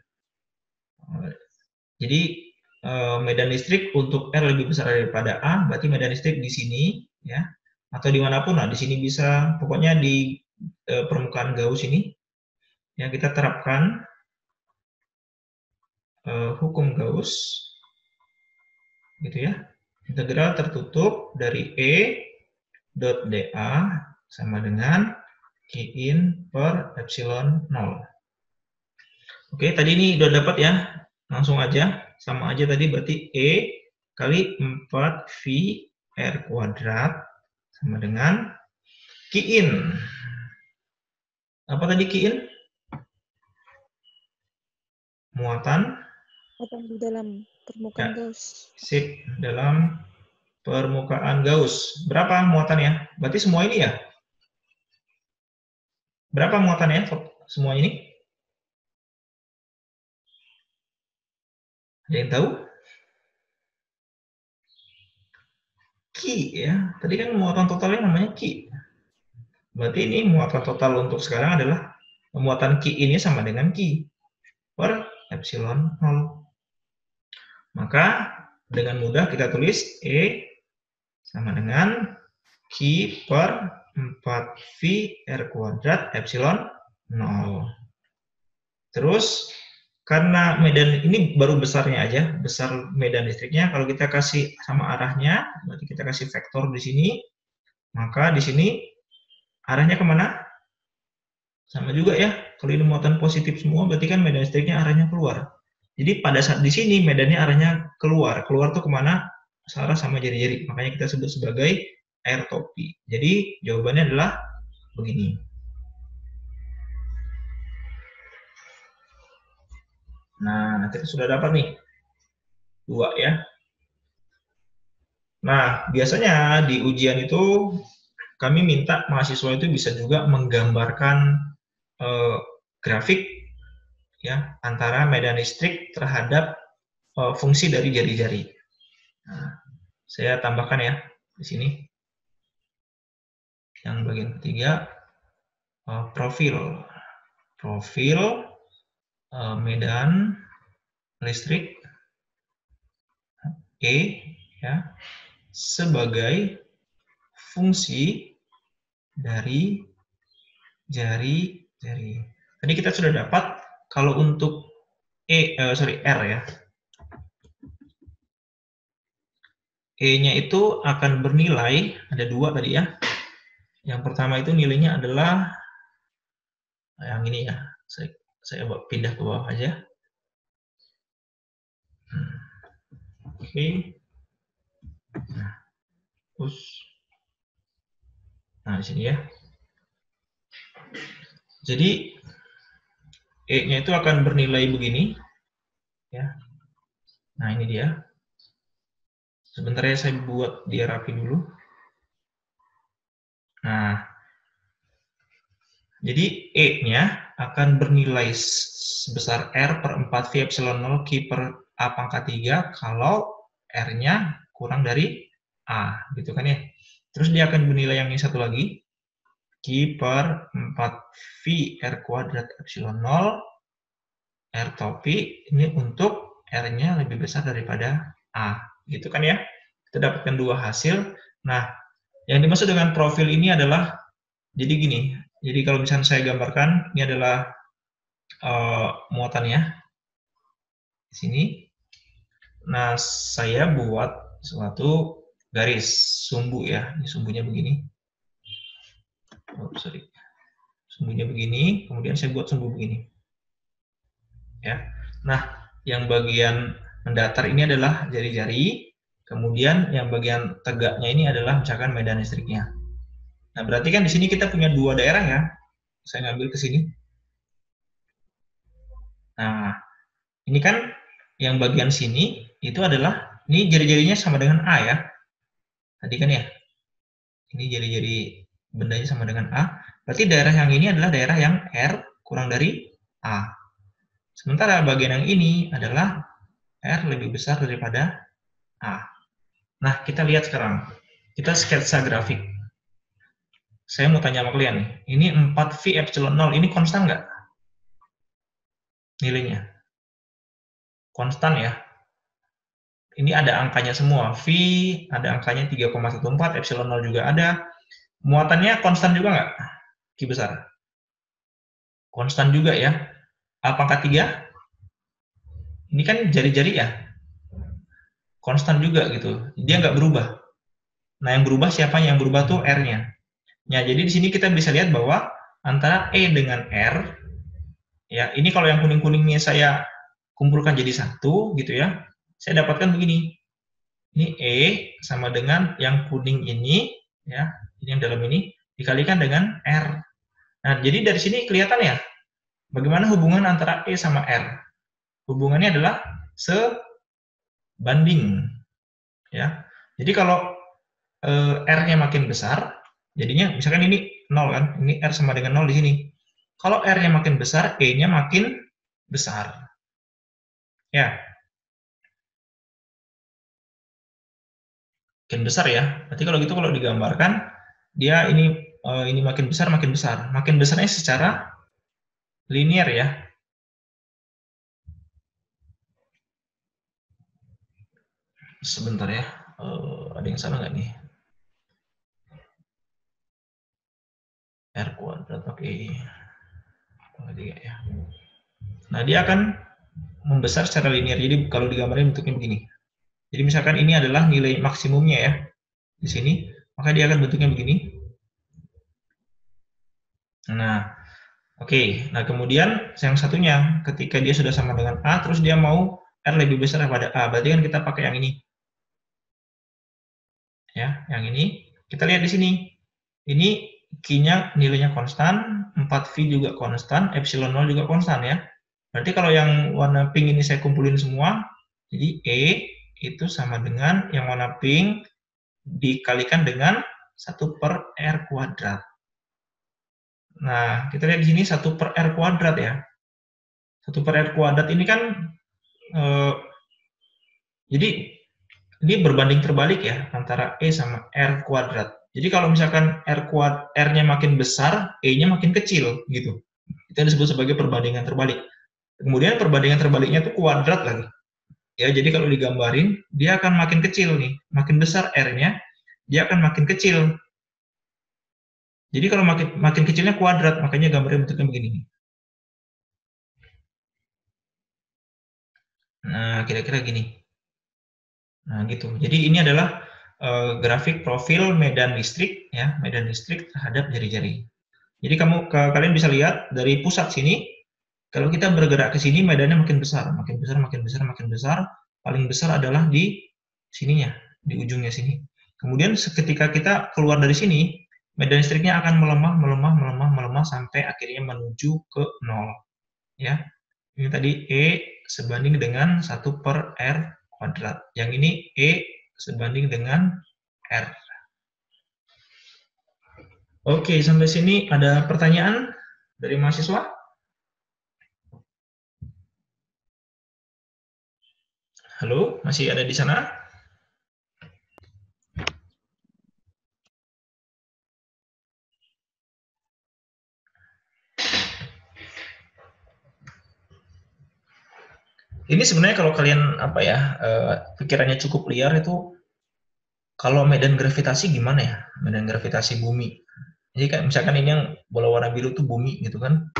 Jadi, medan listrik untuk R lebih besar daripada A, berarti medan listrik di sini, ya, atau dimanapun, nah, di sini bisa, pokoknya di permukaan Gauss ini, ya, kita terapkan hukum Gauss, gitu ya. Integral tertutup dari E dot dA sama dengan Q-in per epsilon 0. Oke, tadi ini udah dapat ya. Langsung aja, sama aja tadi berarti E kali 4V R kuadrat sama dengan Q-in. Apa tadi Q-in? Muatan di dalam permukaan Gauss. Sip, dalam permukaan Gauss. Berapa muatannya? Berarti semua ini ya? Berapa muatannya semua ini? Ada yang tahu? Q ya. Tadi kan muatan totalnya namanya Q. Berarti ini muatan total untuk sekarang adalah muatan Q ini sama dengan Q per epsilon 0. Maka dengan mudah kita tulis E sama dengan Q per 4V R kuadrat epsilon 0. Terus karena medan ini baru besarnya aja, besar medan listriknya, kalau kita kasih sama arahnya, berarti kita kasih vektor di sini, maka di sini arahnya kemana? Sama juga ya, kalau ini muatan positif semua, berarti kan medan listriknya arahnya keluar. Jadi pada saat di sini medannya arahnya keluar. Keluar tuh kemana? Searah sama jari-jari. Makanya kita sebut sebagai air topi. Jadi jawabannya adalah begini. Nah, kita sudah dapat nih. 2 ya. Nah, biasanya di ujian itu kami minta mahasiswa itu bisa juga menggambarkan grafik ya antara medan listrik terhadap fungsi dari jari-jari. Nah, saya tambahkan ya di sini. Yang bagian ketiga profil medan listrik E ya sebagai fungsi dari jari-jari. Tadi kita sudah dapat kalau untuk R ya. E-nya itu akan bernilai, ada 2 tadi ya. Yang pertama itu nilainya adalah yang ini ya. Saya pindah ke bawah aja. Oke. Nah, terus di sini ya. Jadi E-nya itu akan bernilai begini ya. Nah, ini dia. Sebentar ya, saya buat dia rapi dulu. Nah, jadi E-nya akan bernilai sebesar R per 4V epsilon 0 Q per A pangkat 3 kalau R-nya kurang dari A, gitu kan ya. Terus dia akan bernilai yang ini satu lagi, Q per 4V R kuadrat epsilon 0 R topi, ini untuk R-nya lebih besar daripada A, gitu kan ya. Kita dapatkan 2 hasil. Nah, yang dimaksud dengan profil ini adalah, jadi gini, jadi kalau misalnya saya gambarkan, ini adalah muatannya di sini. Nah, saya buat suatu garis sumbu ya. Ini sumbunya begini. Oh, sorry. Sumbunya begini, kemudian saya buat sumbu begini. Ya. Nah, yang bagian mendatar ini adalah jari-jari, kemudian yang bagian tegaknya ini adalah misalkan medan listriknya. Nah, berarti kan di sini kita punya dua daerah ya. Saya ngambil ke sini. Nah, ini kan yang bagian sini itu adalah, ini jari-jarinya sama dengan A ya. Tadi kan ya. Ini jari-jari bendanya sama dengan A. Berarti daerah yang ini adalah daerah yang R kurang dari A. Sementara bagian yang ini adalah R lebih besar daripada A. Nah, kita lihat sekarang. Kita sketsa grafik. Saya mau tanya sama kalian nih. Ini 4V epsilon 0, ini konstan nggak? Nilainya. Konstan ya. Ini ada angkanya semua. V ada angkanya 3,14, epsilon 0 juga ada. Muatannya konstan juga nggak? Q besar. Konstan juga ya. A pangkat 3? Ini kan jari-jari ya. Konstan juga gitu. Dia nggak berubah. Nah, yang berubah siapa? Yang berubah tuh R-nya. Ya, jadi di sini kita bisa lihat bahwa antara E dengan R, ya ini kalau yang kuning-kuningnya saya kumpulkan jadi satu gitu ya, saya dapatkan begini. Ini E sama dengan yang kuning ini, ya, ini yang dalam ini dikalikan dengan R. Nah, jadi dari sini kelihatan ya, bagaimana hubungan antara E sama R. Hubungannya adalah sebanding, ya. Jadi kalau R-nya makin besar, jadinya misalkan ini 0 kan, ini R sama dengan 0 di sini. Kalau R-nya makin besar, E-nya makin besar. Ya. Makin besar ya. Berarti kalau gitu kalau digambarkan, dia ini makin besar, makin besar. Makin besarnya secara linear ya. Sebentar ya. Ada yang salah nggak nih? R kuadrat, oke. Ya. Nah, dia akan membesar secara linear. Jadi kalau digambarin bentuknya begini. Jadi misalkan ini adalah nilai maksimumnya ya. Di sini, maka dia akan bentuknya begini. Nah, oke. Nah, kemudian yang satunya, ketika dia sudah sama dengan A, terus dia mau R lebih besar daripada A. Berarti kan kita pakai yang ini. Ya, yang ini. Kita lihat di sini. Ini Q-nya nilainya konstan, 4V juga konstan, epsilon 0 juga konstan ya. Berarti kalau yang warna pink ini saya kumpulin semua, jadi E itu sama dengan yang warna pink dikalikan dengan 1/R kuadrat. Nah, kita lihat di sini 1/R kuadrat ya. 1/R kuadrat ini kan jadi ini berbanding terbalik ya antara E sama R kuadrat. Jadi kalau misalkan R-nya makin besar, E-nya makin kecil gitu. Itu disebut sebagai perbandingan terbalik. Kemudian perbandingan terbaliknya itu kuadrat lagi. Ya, jadi kalau digambarin, dia akan makin kecil nih. Makin besar R-nya, dia akan makin kecil. Jadi kalau makin kecilnya kuadrat, makanya gambarnya bentuknya begini. Nah, kira-kira gini. Nah, gitu. Jadi ini adalah grafik profil medan listrik ya, medan listrik terhadap jari-jari. Jadi kalian bisa lihat dari pusat sini, kalau kita bergerak ke sini medannya makin besar, makin besar, makin besar, makin besar. Paling besar adalah di sininya, di ujungnya sini. Kemudian ketika kita keluar dari sini, medan listriknya akan melemah, melemah, melemah, melemah sampai akhirnya menuju ke 0. Ya, ini tadi E sebanding dengan 1/R kuadrat. Yang ini E sebanding dengan R. Oke, sampai sini ada pertanyaan dari mahasiswa? Halo, masih ada di sana? Ini sebenarnya kalau kalian pikirannya cukup liar itu, kalau medan gravitasi gimana ya? Medan gravitasi bumi. Jadi kayak misalkan ini yang bola warna biru itu bumi gitu kan.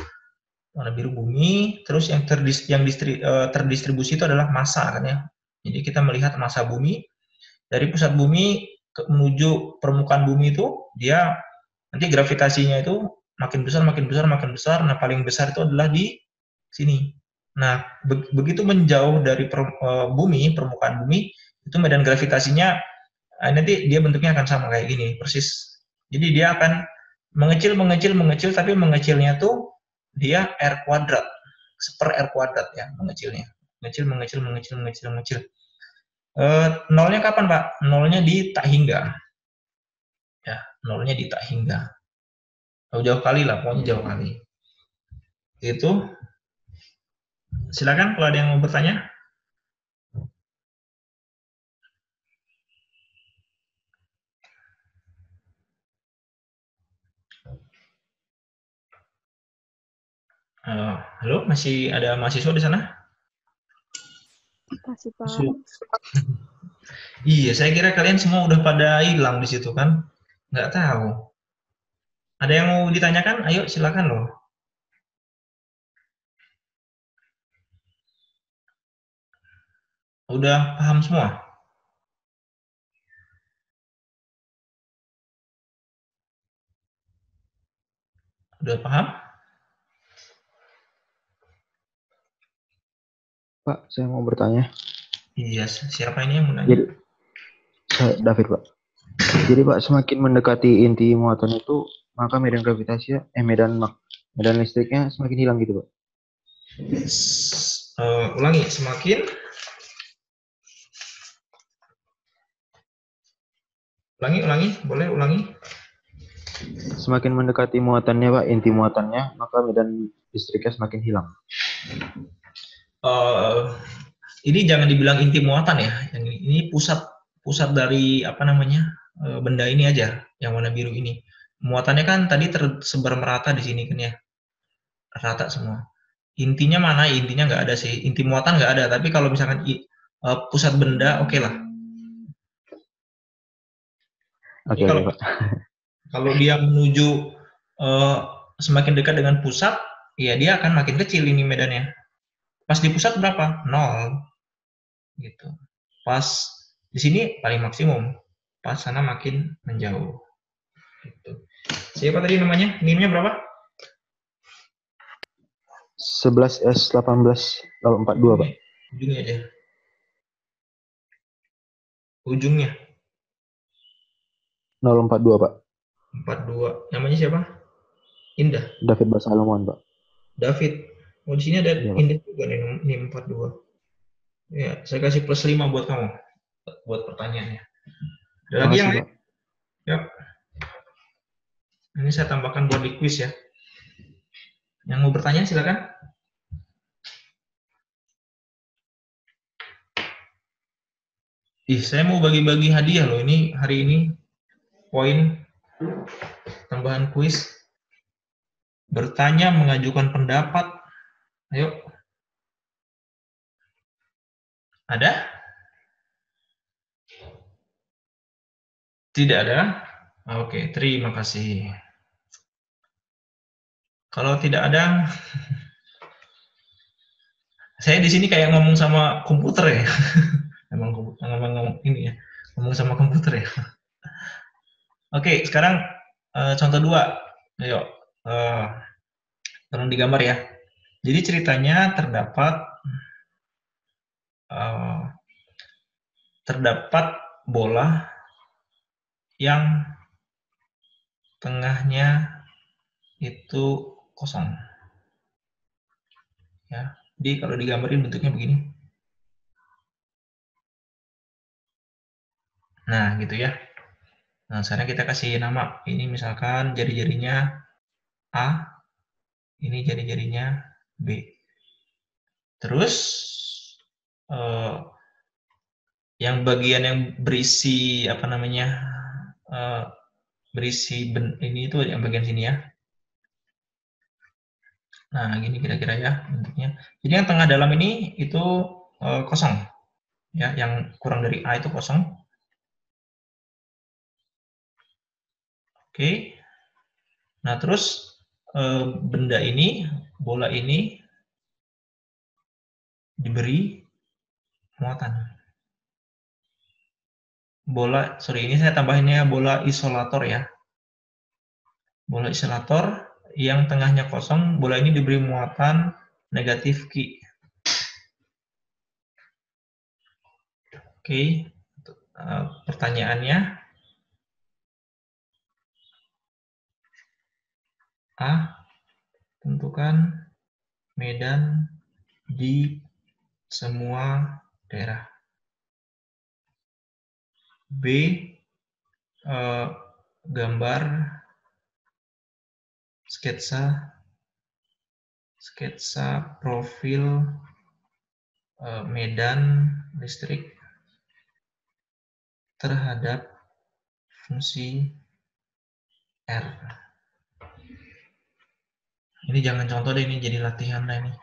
warna biru bumi, terus yang terdistribusi itu adalah massa kan ya. Jadi kita melihat massa bumi dari pusat bumi menuju permukaan bumi itu dia nanti gravitasinya itu makin besar makin besar makin besar. Nah, paling besar itu adalah di sini. Nah, begitu menjauh dari bumi, permukaan bumi, itu medan gravitasinya nanti dia bentuknya akan sama kayak gini, persis. Jadi dia akan mengecil, tapi mengecilnya tuh dia R kuadrat, seper R kuadrat ya, mengecilnya. Mengecil. Nolnya kapan, Pak? Nolnya di tak hingga. Ya, nolnya di tak hingga. Jauh kali lah, pokoknya jauh kali. Itu. Silakan kalau ada yang mau bertanya. Halo, masih ada mahasiswa di sana? Masih, Pak. Iya, saya kira kalian semua udah pada hilang di situ kan? Nggak tahu. Ada yang mau ditanyakan? Ayo, silakan loh. Udah paham semua? Udah paham? Pak, saya mau bertanya. Iya, siapa ini yang mau nanya? Jadi, saya David, Pak. Jadi, Pak, semakin mendekati inti muatan itu, maka medan gravitasi, medan listriknya semakin hilang gitu, Pak. Ulangi, semakin ulangi, boleh ulangi. Semakin mendekati muatannya, Pak, inti muatannya, maka medan listriknya semakin hilang. Ini jangan dibilang inti muatan ya. Ini pusat dari apa namanya benda ini aja, yang warna biru ini. Muatannya kan tadi tersebar merata di sini kan ya, rata semua. Intinya mana? Intinya nggak ada sih. Inti muatan nggak ada. Tapi kalau misalkan pusat benda, oke lah. Oke, Pak. Kalau dia menuju semakin dekat dengan pusat, ya dia akan makin kecil ini medannya. Pas di pusat berapa? 0. Gitu. Pas di sini paling maksimum. Pas sana makin menjauh. Gitu. Siapa tadi namanya? NIM-nya berapa? 11S18042, Pak. Ujungnya aja. Ujungnya. 042, Pak. 42. Namanya siapa? Indah. David Basalomon, Pak. David. Oh, di sini ada Iya, Pak. Indah juga nih, NIM 42. Ya, saya kasih plus 5 buat kamu. Buat pertanyaannya. Ada lagi yang lain? Yuk. Ini saya tambahkan buat di quiz ya. Yang mau bertanya silakan. Saya mau bagi-bagi hadiah loh ini hari ini. Poin tambahan kuis. Bertanya, mengajukan pendapat. Ayo. Ada? Tidak ada? Oke, terima kasih. Kalau tidak ada, saya di sini kayak ngomong sama komputer ya. Emang ngomong ini ya, ngomong sama komputer ya. Oke, sekarang contoh 2. Ayo, tolong digambar ya. Jadi ceritanya terdapat bola yang tengahnya itu kosong. Ya, jadi kalau digambarin bentuknya begini. Nah, gitu ya. Nah, sekarang kita kasih nama. Ini misalkan jari-jarinya A, ini jari-jarinya B. Terus yang bagian yang berisi apa namanya berisi ini itu yang bagian sini ya. Nah, gini kira-kira ya bentuknya. Jadi yang tengah dalam ini itu kosong, ya. Yang kurang dari A itu kosong. Oke. Nah, terus benda ini, bola ini diberi muatan. Ini saya tambahinnya bola isolator ya. Bola isolator yang tengahnya kosong, bola ini diberi muatan negatif Q. Oke, pertanyaannya A. Tentukan medan di semua daerah. B. Gambar sketsa profil medan listrik terhadap fungsi R. Ini jangan contoh deh, ini jadi latihan lah ini.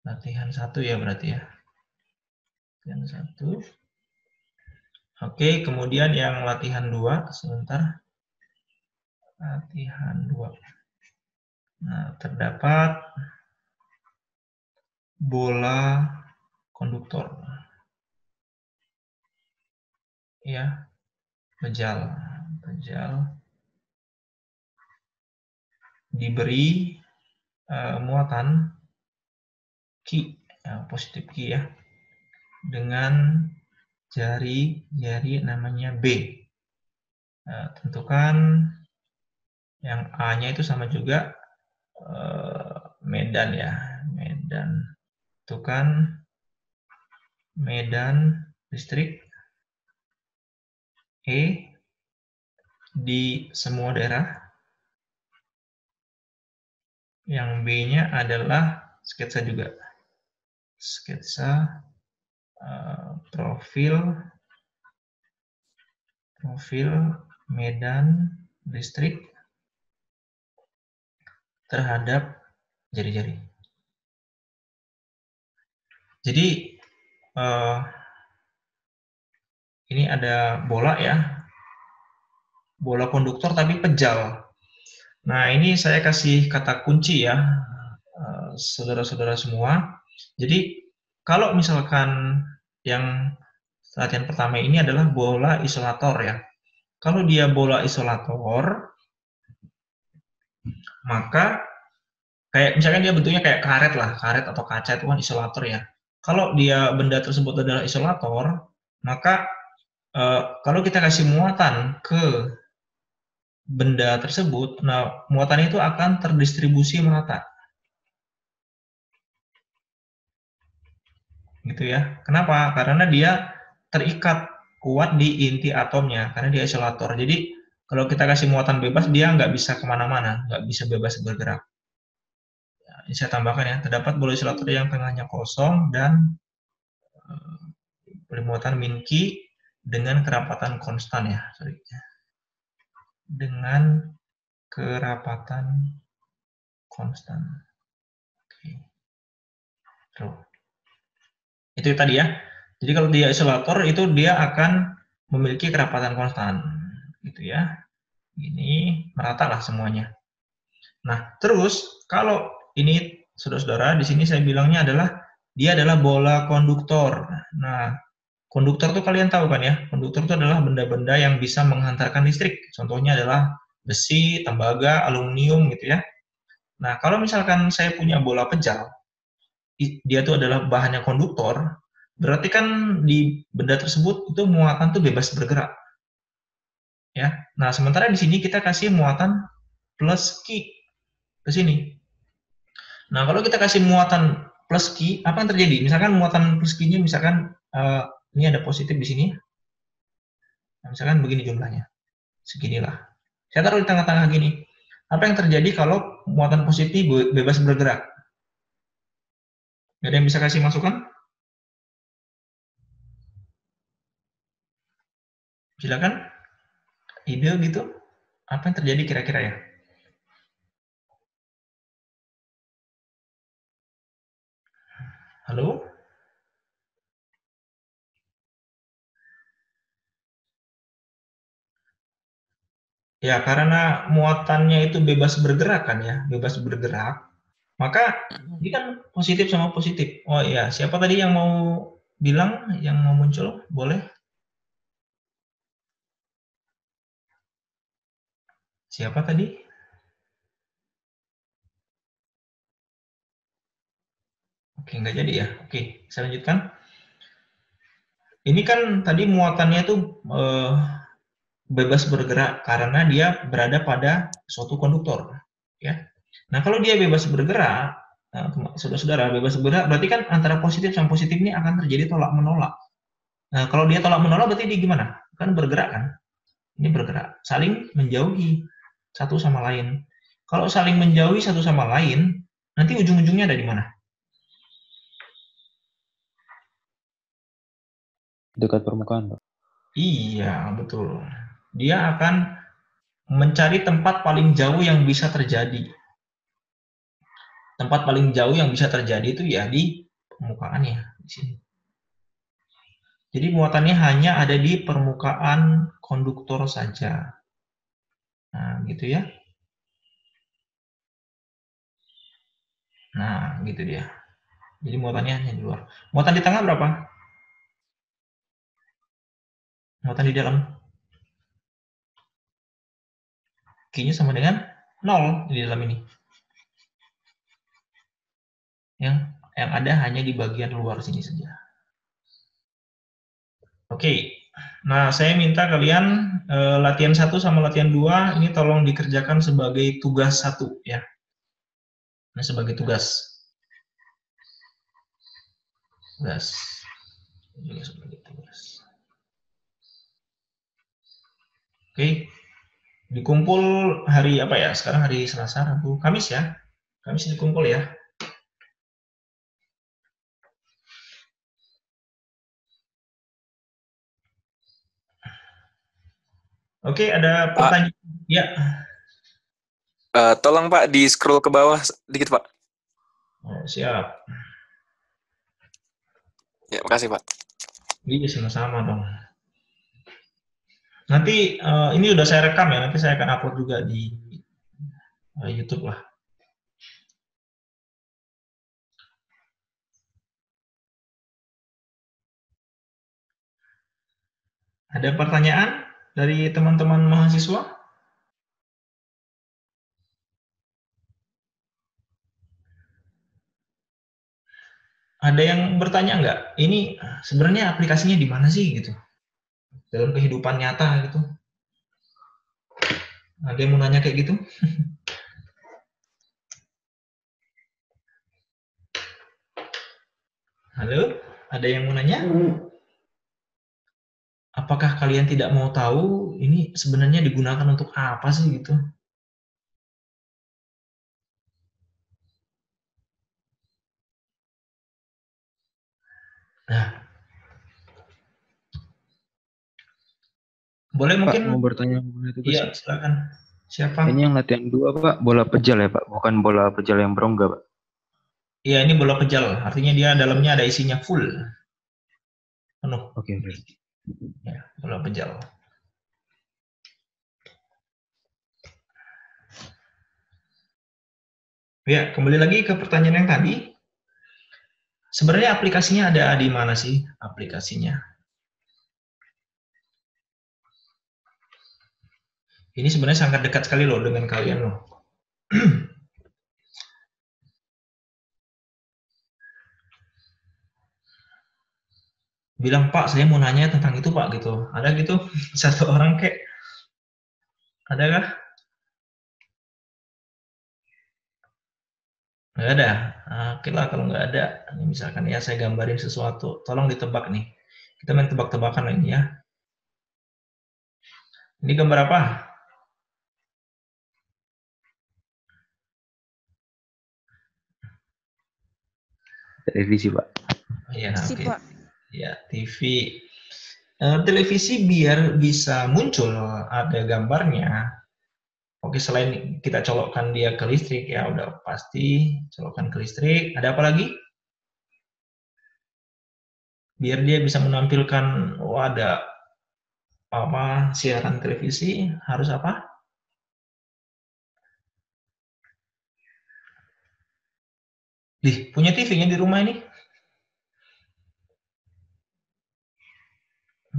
Latihan 1 ya berarti ya. Latihan 1. Oke, kemudian yang latihan 2, sebentar. Latihan 2. Nah, terdapat bola konduktor. Ya, bejal diberi muatan Q, positif Q ya, dengan jari namanya B. Tentukan yang A-nya itu sama juga medan ya, tentukan medan listrik E di semua daerah. Yang B-nya adalah sketsa juga. Sketsa profil medan listrik terhadap jari-jari. Jadi ini ada bola ya, bola konduktor tapi pejal. Nah, ini saya kasih kata kunci ya, saudara-saudara semua. Jadi, kalau misalkan yang latihan pertama ini adalah bola isolator ya. Kalau dia bola isolator, maka kayak misalkan dia bentuknya kayak karet lah, karet atau kaca itu kan isolator ya. Kalau dia benda tersebut adalah isolator, maka kalau kita kasih muatan ke benda tersebut, nah muatan itu akan terdistribusi merata. Gitu ya. Kenapa? Karena dia terikat kuat di inti atomnya, karena dia isolator. Jadi, kalau kita kasih muatan bebas, dia nggak bisa kemana-mana, nggak bisa bebas bergerak. Nah, ini saya tambahkan ya, terdapat bola isolator yang tengahnya kosong dan bermuatan min Q dengan kerapatan konstan ya. Dengan kerapatan konstan. Oke. Tuh. Itu tadi ya. Jadi kalau dia isolator itu dia akan memiliki kerapatan konstan, gitu ya. Ini merata lah semuanya. Nah, terus kalau ini saudara-saudara di sini saya bilangnya adalah dia adalah bola konduktor. Nah, konduktor tuh kalian tahu kan ya? Konduktor itu adalah benda-benda yang bisa menghantarkan listrik. Contohnya adalah besi, tembaga, aluminium gitu ya. Nah, kalau misalkan saya punya bola pejal, dia tuh adalah bahannya konduktor, berarti kan di benda tersebut itu muatan tuh bebas bergerak. Ya. Nah, sementara di sini kita kasih muatan plus Q ke sini. Nah, kalau kita kasih muatan plus Q, apa yang terjadi? Misalkan muatan plus Q-nya misalkan ini ada positif di sini. Nah, misalkan begini jumlahnya. Seginilah. Saya taruh di tengah-tengah gini. Apa yang terjadi kalau muatan positif bebas bergerak? Ada yang bisa kasih masukan? Silakan. Ide gitu. Apa yang terjadi kira-kira ya? Halo? Ya, karena muatannya itu bebas bergerak kan ya, bebas bergerak. Maka ini kan positif sama positif. Oh iya, siapa tadi yang mau bilang, yang mau muncul? Boleh? Siapa tadi? Oke, nggak jadi ya. Oke, saya lanjutkan. Ini kan tadi muatannya itu bebas bergerak karena dia berada pada suatu konduktor, ya. Nah, kalau dia bebas bergerak, saudara-saudara, bebas bergerak berarti kan antara positif sama positif ini akan terjadi tolak menolak. Nah, kalau dia tolak menolak berarti dia gimana? Kan bergerak kan? Ini bergerak, saling menjauhi satu sama lain. Kalau saling menjauhi satu sama lain, nanti ujung-ujungnya ada di mana? Dekat permukaan, Pak. Iya, betul. Dia akan mencari tempat paling jauh yang bisa terjadi. Tempat paling jauh yang bisa terjadi itu ya di permukaannya, di sini. Jadi muatannya hanya ada di permukaan konduktor saja. Nah, gitu ya. Nah, gitu dia. Jadi muatannya hanya di luar. Muatan di tengah berapa? Muatan di dalam. Q-nya sama dengan 0 di dalam ini. Yang ada hanya di bagian luar sini saja. Oke. Nah, saya minta kalian latihan 1 sama latihan 2 ini tolong dikerjakan sebagai tugas 1 ya. Nah, sebagai tugas. Juga sebagai tugas. Oke. Dikumpul hari apa ya? Sekarang hari Selasa, Rabu, Kamis ya. Kamis dikumpul ya. Oke, ada pertanyaan. Ya. Tolong Pak di scroll ke bawah dikit Pak. Oh, siap. Ya, makasih Pak. Iya, sama-sama dong. Nanti ini udah saya rekam ya, nanti saya akan upload juga di YouTube lah. Ada pertanyaan dari teman-teman mahasiswa? Ada yang bertanya nggak? Ini sebenarnya aplikasinya di mana sih gitu? Dalam kehidupan nyata gitu? Ada yang mau nanya kayak gitu? Halo? Ada yang mau nanya? Apakah kalian tidak mau tahu ini sebenarnya digunakan untuk apa sih gitu? Nah, boleh Pak, mungkin? mau bertanya mengenai tugas. Iya, silakan. Siapa? Ini yang latihan 2, Pak, bola pejal ya, Pak? Bukan bola pejal yang berongga, Pak? Iya, ini bola pejal. Artinya dia dalamnya ada isinya full. Penuh. Oke. Ya, bola pejal. Ya, kembali lagi ke pertanyaan yang tadi. Sebenarnya aplikasinya ada di mana sih aplikasinya? Ini sebenarnya sangat dekat sekali loh dengan kalian loh. Bilang, Pak, saya mau nanya tentang itu, Pak, gitu. Ada gitu satu orang kayak, ada kah? Nggak ada. Oke lah kalau nggak ada. Ini misalkan ya saya gambarin sesuatu. Tolong ditebak nih. Kita main tebak-tebakan ini ya. Ini gambar apa? Televisi, Pak. Ya, Si oke. Pak. Ya, TV. Televisi biar bisa muncul ada gambarnya. Oke, selain kita colokkan dia ke listrik ya udah pasti colokkan ke listrik. Ada apa lagi? Biar dia bisa menampilkan ada apa siaran televisi harus apa? Punya TV-nya di rumah ini?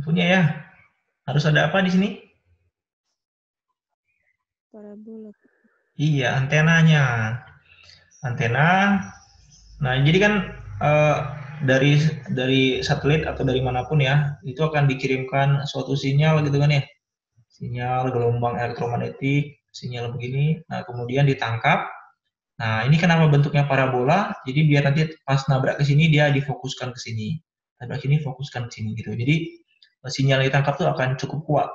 Punya ya. Harus ada apa di sini? Parabola. Iya, antenanya. Antena. Nah, jadi kan dari satelit atau dari manapun ya, itu akan dikirimkan suatu sinyal gitu kan ya. Sinyal gelombang elektromagnetik, sinyal begini. Nah, kemudian ditangkap. Nah, ini kenapa bentuknya parabola? Jadi biar nanti pas nabrak ke sini dia difokuskan ke sini. Nabrak sini fokuskan ke sini gitu. Jadi sinyal yang ditangkap tuh akan cukup kuat.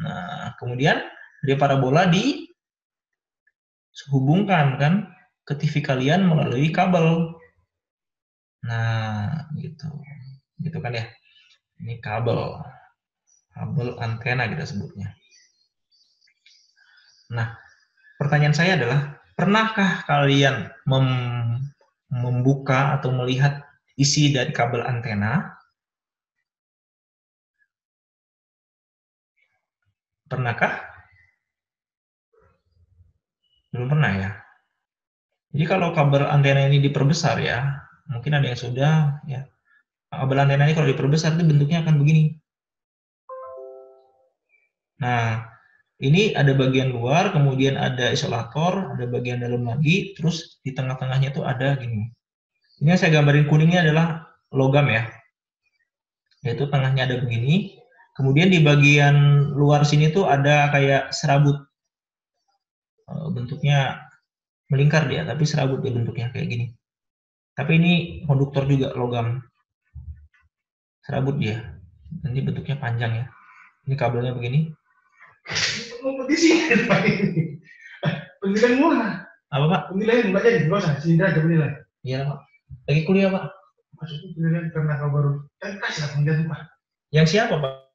Nah, kemudian dari parabola dihubungkan kan ke TV kalian melalui kabel. Nah, gitu. Gitu kan ya. Ini kabel antena kita sebutnya. Nah, pertanyaan saya adalah, pernahkah kalian membuka atau melihat isi dari kabel antena? Pernahkah? Belum pernah ya. Jadi kalau kabel antena ini diperbesar ya, mungkin ada yang sudah ya. Kabel antena ini kalau diperbesar itu bentuknya akan begini. Nah, ini ada bagian luar, kemudian ada isolator, ada bagian dalam lagi, terus di tengah-tengahnya itu ada gini. Ini yang saya gambarin kuningnya adalah logam ya. Yaitu tengahnya ada begini. Kemudian di bagian luar sini tuh ada kayak serabut. Bentuknya melingkar dia, tapi serabut dia bentuknya kayak gini. Tapi ini konduktor juga logam. Serabut dia. Nanti bentuknya panjang ya. Ini kabelnya begini. Penilaian murah. Apa Pak? Penilaian enggak jadi, enggak usah. Sini aja penilaian. Iya Pak. Lagi kuliah Pak. Maksudnya penilaian karena kau baru kan kasih lah penilaian Pak. Yang siapa Pak?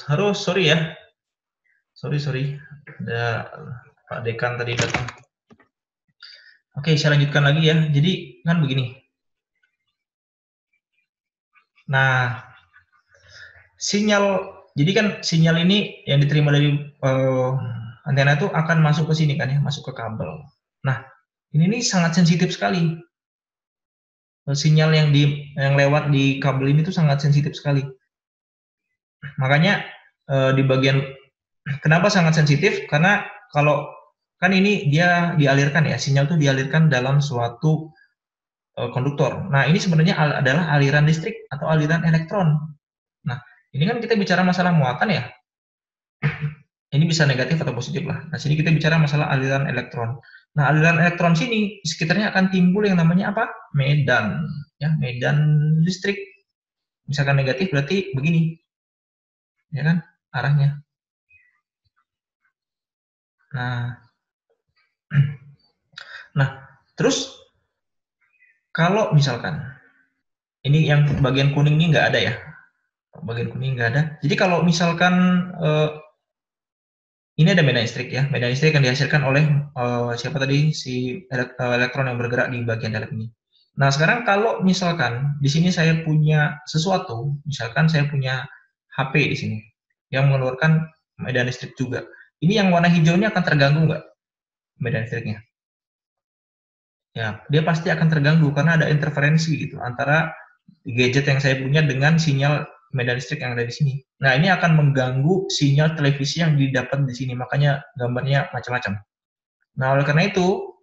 Harus, sorry ya. Sorry. Ada Pak Dekan tadi datang. Oke, saya lanjutkan lagi ya. Jadi kan begini. Nah, jadi kan sinyal ini yang diterima dari antena itu akan masuk ke sini kan ya, masuk ke kabel. Nah, ini nih sangat sensitif sekali. Sinyal yang lewat di kabel ini tuh sangat sensitif sekali. Makanya di bagian kenapa sangat sensitif? Karena kalau kan ini dia dialirkan ya, sinyal itu dialirkan dalam suatu konduktor. Nah, ini sebenarnya adalah aliran listrik atau aliran elektron. Nah, ini kan kita bicara masalah muatan ya. Ini bisa negatif atau positif lah. Nah, sini kita bicara masalah aliran elektron. Nah, aliran elektron sini di sekitarnya akan timbul yang namanya apa? Medan, ya, medan listrik. Misalkan negatif berarti begini. Ya kan? Arahnya. Nah, terus kalau misalkan ini yang bagian kuning ini nggak ada ya, bagian kuning nggak ada. Jadi kalau misalkan ini ada medan listrik ya, medan listrik yang dihasilkan oleh siapa tadi si elektron yang bergerak di bagian dalam ini. Nah sekarang kalau misalkan di sini saya punya sesuatu, misalkan saya punya HP di sini yang mengeluarkan medan listrik juga. Ini yang warna hijaunya akan terganggu nggak medan listriknya? Ya, dia pasti akan terganggu karena ada interferensi gitu antara gadget yang saya punya dengan sinyal medan listrik yang ada di sini. Nah, ini akan mengganggu sinyal televisi yang didapat di sini, makanya gambarnya macam-macam. Nah, oleh karena itu,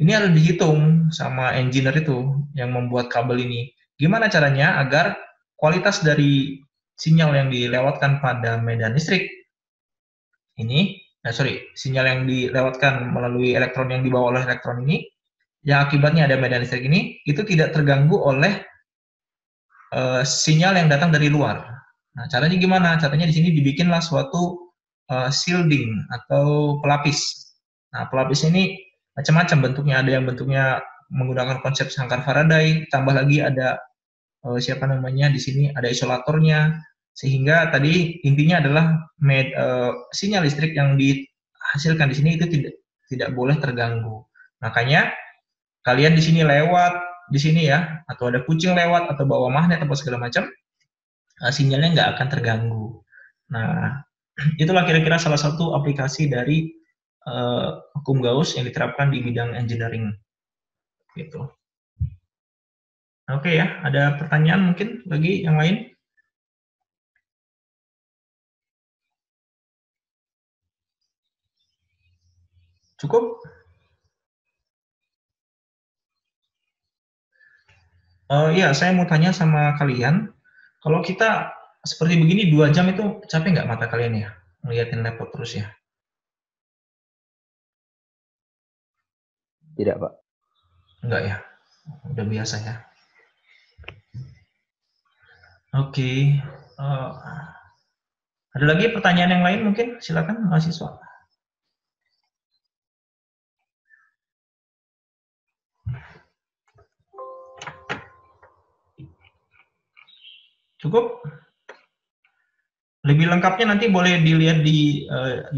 ini harus dihitung sama engineer itu yang membuat kabel ini. Gimana caranya agar kualitas dari sinyal yang dilewatkan pada medan listrik ini, sinyal yang dilewatkan melalui elektron yang dibawa oleh elektron ini, yang akibatnya ada medan listrik ini, itu tidak terganggu oleh sinyal yang datang dari luar. Nah, caranya gimana? Caranya di sini dibikinlah suatu shielding atau pelapis. Nah, pelapis ini macam-macam bentuknya. Ada yang bentuknya menggunakan konsep sangkar Faraday, tambah lagi ada di sini ada isolatornya, sehingga tadi intinya adalah sinyal listrik yang dihasilkan di sini itu tidak boleh terganggu. Makanya kalian di sini lewat di sini ya, atau ada kucing lewat atau bawa magnet atau segala macam, sinyalnya nggak akan terganggu. Nah, itulah kira-kira salah satu aplikasi dari hukum Gauss yang diterapkan di bidang engineering. Gitu. Oke ya, ada pertanyaan mungkin lagi yang lain? Cukup? Iya, saya mau tanya sama kalian, kalau kita seperti begini 2 jam itu capek nggak mata kalian ya? Ngeliatin laptop terus ya? Tidak, Pak. Enggak ya? Udah biasa ya? Oke. Ada lagi pertanyaan yang lain mungkin? Silakan mahasiswa. Cukup? Lebih lengkapnya nanti boleh dilihat di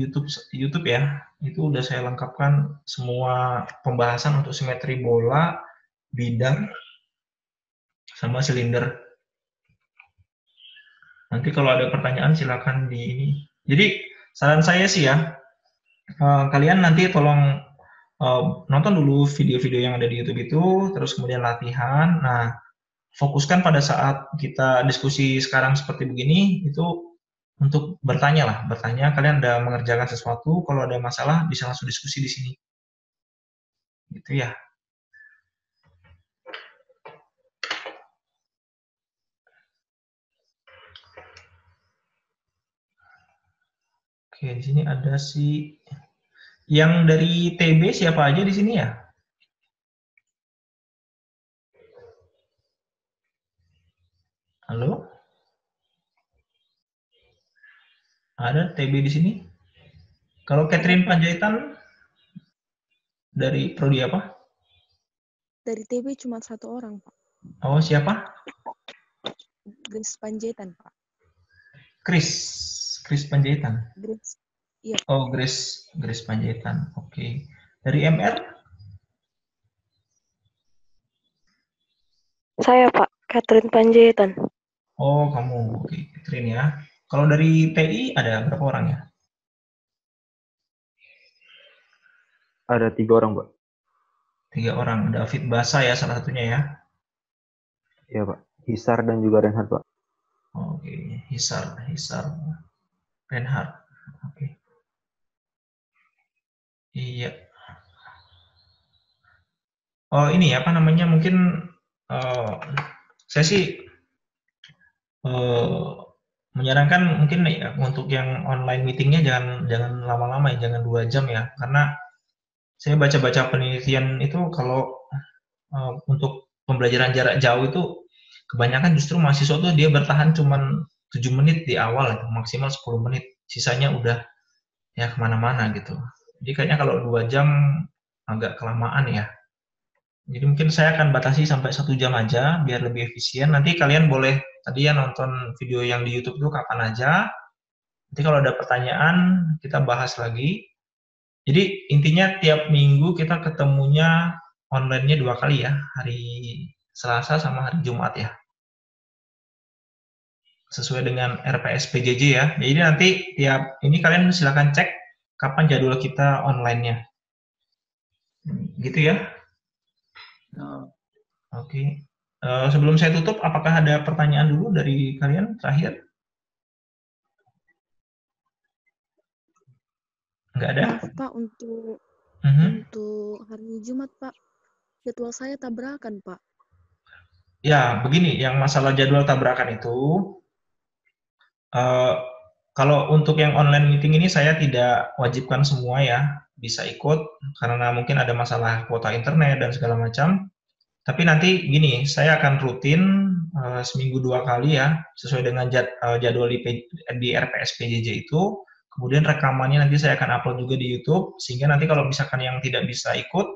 YouTube ya. Itu udah saya lengkapkan semua pembahasan untuk simetri bola, bidang, sama silinder. Nanti kalau ada pertanyaan silakan di ini. Jadi saran saya sih ya, kalian nanti tolong nonton dulu video-video yang ada di YouTube itu, terus kemudian latihan. Nah, fokuskan pada saat kita diskusi sekarang seperti begini, itu untuk bertanya lah, bertanya kalian udah mengerjakan sesuatu, kalau ada masalah bisa langsung diskusi di sini. Gitu ya. Oke, di sini ada si yang dari TB siapa aja di sini ya? Halo? Ada TB di sini? Kalau Catherine Panjaitan dari prodi apa? Dari TB cuma 1 orang, Pak. Oh, siapa? Grace Panjaitan, Pak. Chris Panjaitan. Grace. Iya. Oh, Grace Panjaitan. Oke. Dari MR? Saya, Pak. Catherine Panjaitan. Oh, kamu. Oke, Catherine ya. Kalau dari TI ada berapa orang ya? Ada 3 orang, Pak. 3 orang. David Basa ya salah satunya ya. Iya, Pak. Hisar dan juga Renhard, Pak. Oke, Hisar, Reinhard. Oke. Iya. Oh, ini apa namanya? Mungkin saya sih menyarankan mungkin ya, untuk yang online meetingnya jangan lama-lama ya, jangan 2 jam ya, karena saya baca-baca penelitian itu kalau untuk pembelajaran jarak jauh itu kebanyakan justru mahasiswa tuh dia bertahan cuman 7 menit di awal, maksimal 10 menit, sisanya udah ya kemana-mana gitu. Jadi kayaknya kalau 2 jam agak kelamaan ya. Jadi mungkin saya akan batasi sampai 1 jam aja biar lebih efisien. Nanti kalian boleh tadi ya nonton video yang di YouTube itu kapan aja. Nanti kalau ada pertanyaan kita bahas lagi. Jadi intinya tiap minggu kita ketemunya online-nya 2 kali ya, hari Selasa sama hari Jumat ya. Sesuai dengan RPS PJJ ya. Jadi nanti tiap ini kalian silakan cek kapan jadwal kita online-nya. Gitu ya. Oke. Sebelum saya tutup, apakah ada pertanyaan dulu dari kalian terakhir? Nggak ada? Maaf, Pak, untuk hari Jumat, Pak. Jadwal saya tabrakan, Pak. Ya, begini, yang masalah jadwal tabrakan itu, kalau untuk yang online meeting ini saya tidak wajibkan semua ya, bisa ikut, karena mungkin ada masalah kuota internet dan segala macam. Tapi nanti gini, saya akan rutin seminggu 2 kali ya, sesuai dengan jadwal di RPS PJJ itu. Kemudian rekamannya nanti saya akan upload juga di YouTube, sehingga nanti kalau misalkan yang tidak bisa ikut,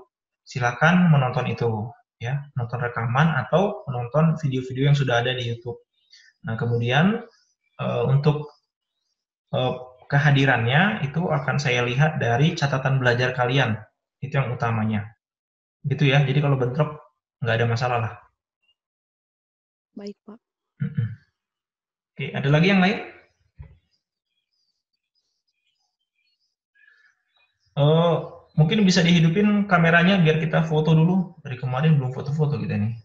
silakan menonton itu, ya, menonton rekaman atau menonton video-video yang sudah ada di YouTube. Nah, kemudian untuk kehadirannya itu akan saya lihat dari catatan belajar kalian, itu yang utamanya. Gitu ya. Jadi kalau bentrok nggak ada masalah lah. Baik, Pak. Oke, ada lagi yang lain? Mungkin bisa dihidupin kameranya biar kita foto dulu. Dari kemarin belum foto-foto kita nih.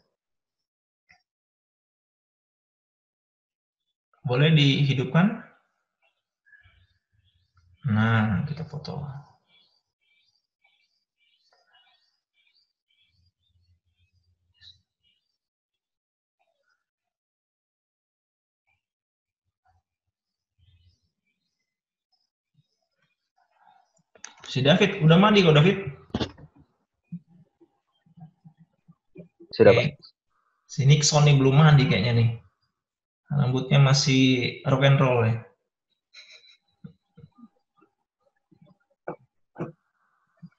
Boleh dihidupkan? Nah, kita foto. Si David, udah mandi kok David? Sudah, Oke. Pak. Si Nixon nih belum mandi kayaknya nih. Rambutnya masih rock and roll ya.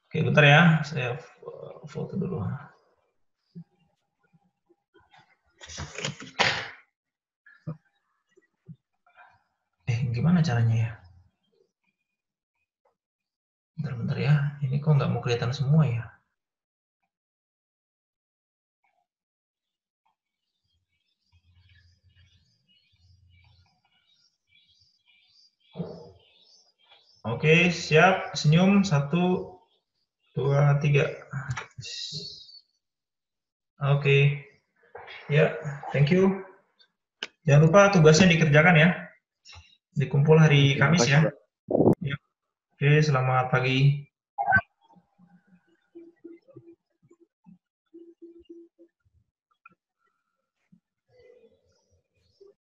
Oke, bentar ya. Saya foto dulu. Gimana caranya ya? Bentar ya. Ini kok nggak mau kelihatan semua ya? Oke, siap. Senyum. 1, 2, 3. Oke. Ya, thank you. Jangan lupa tugasnya dikerjakan ya. Dikumpul hari Terima Kamis kasih, ya. Pak. Ya. Oke, selamat pagi.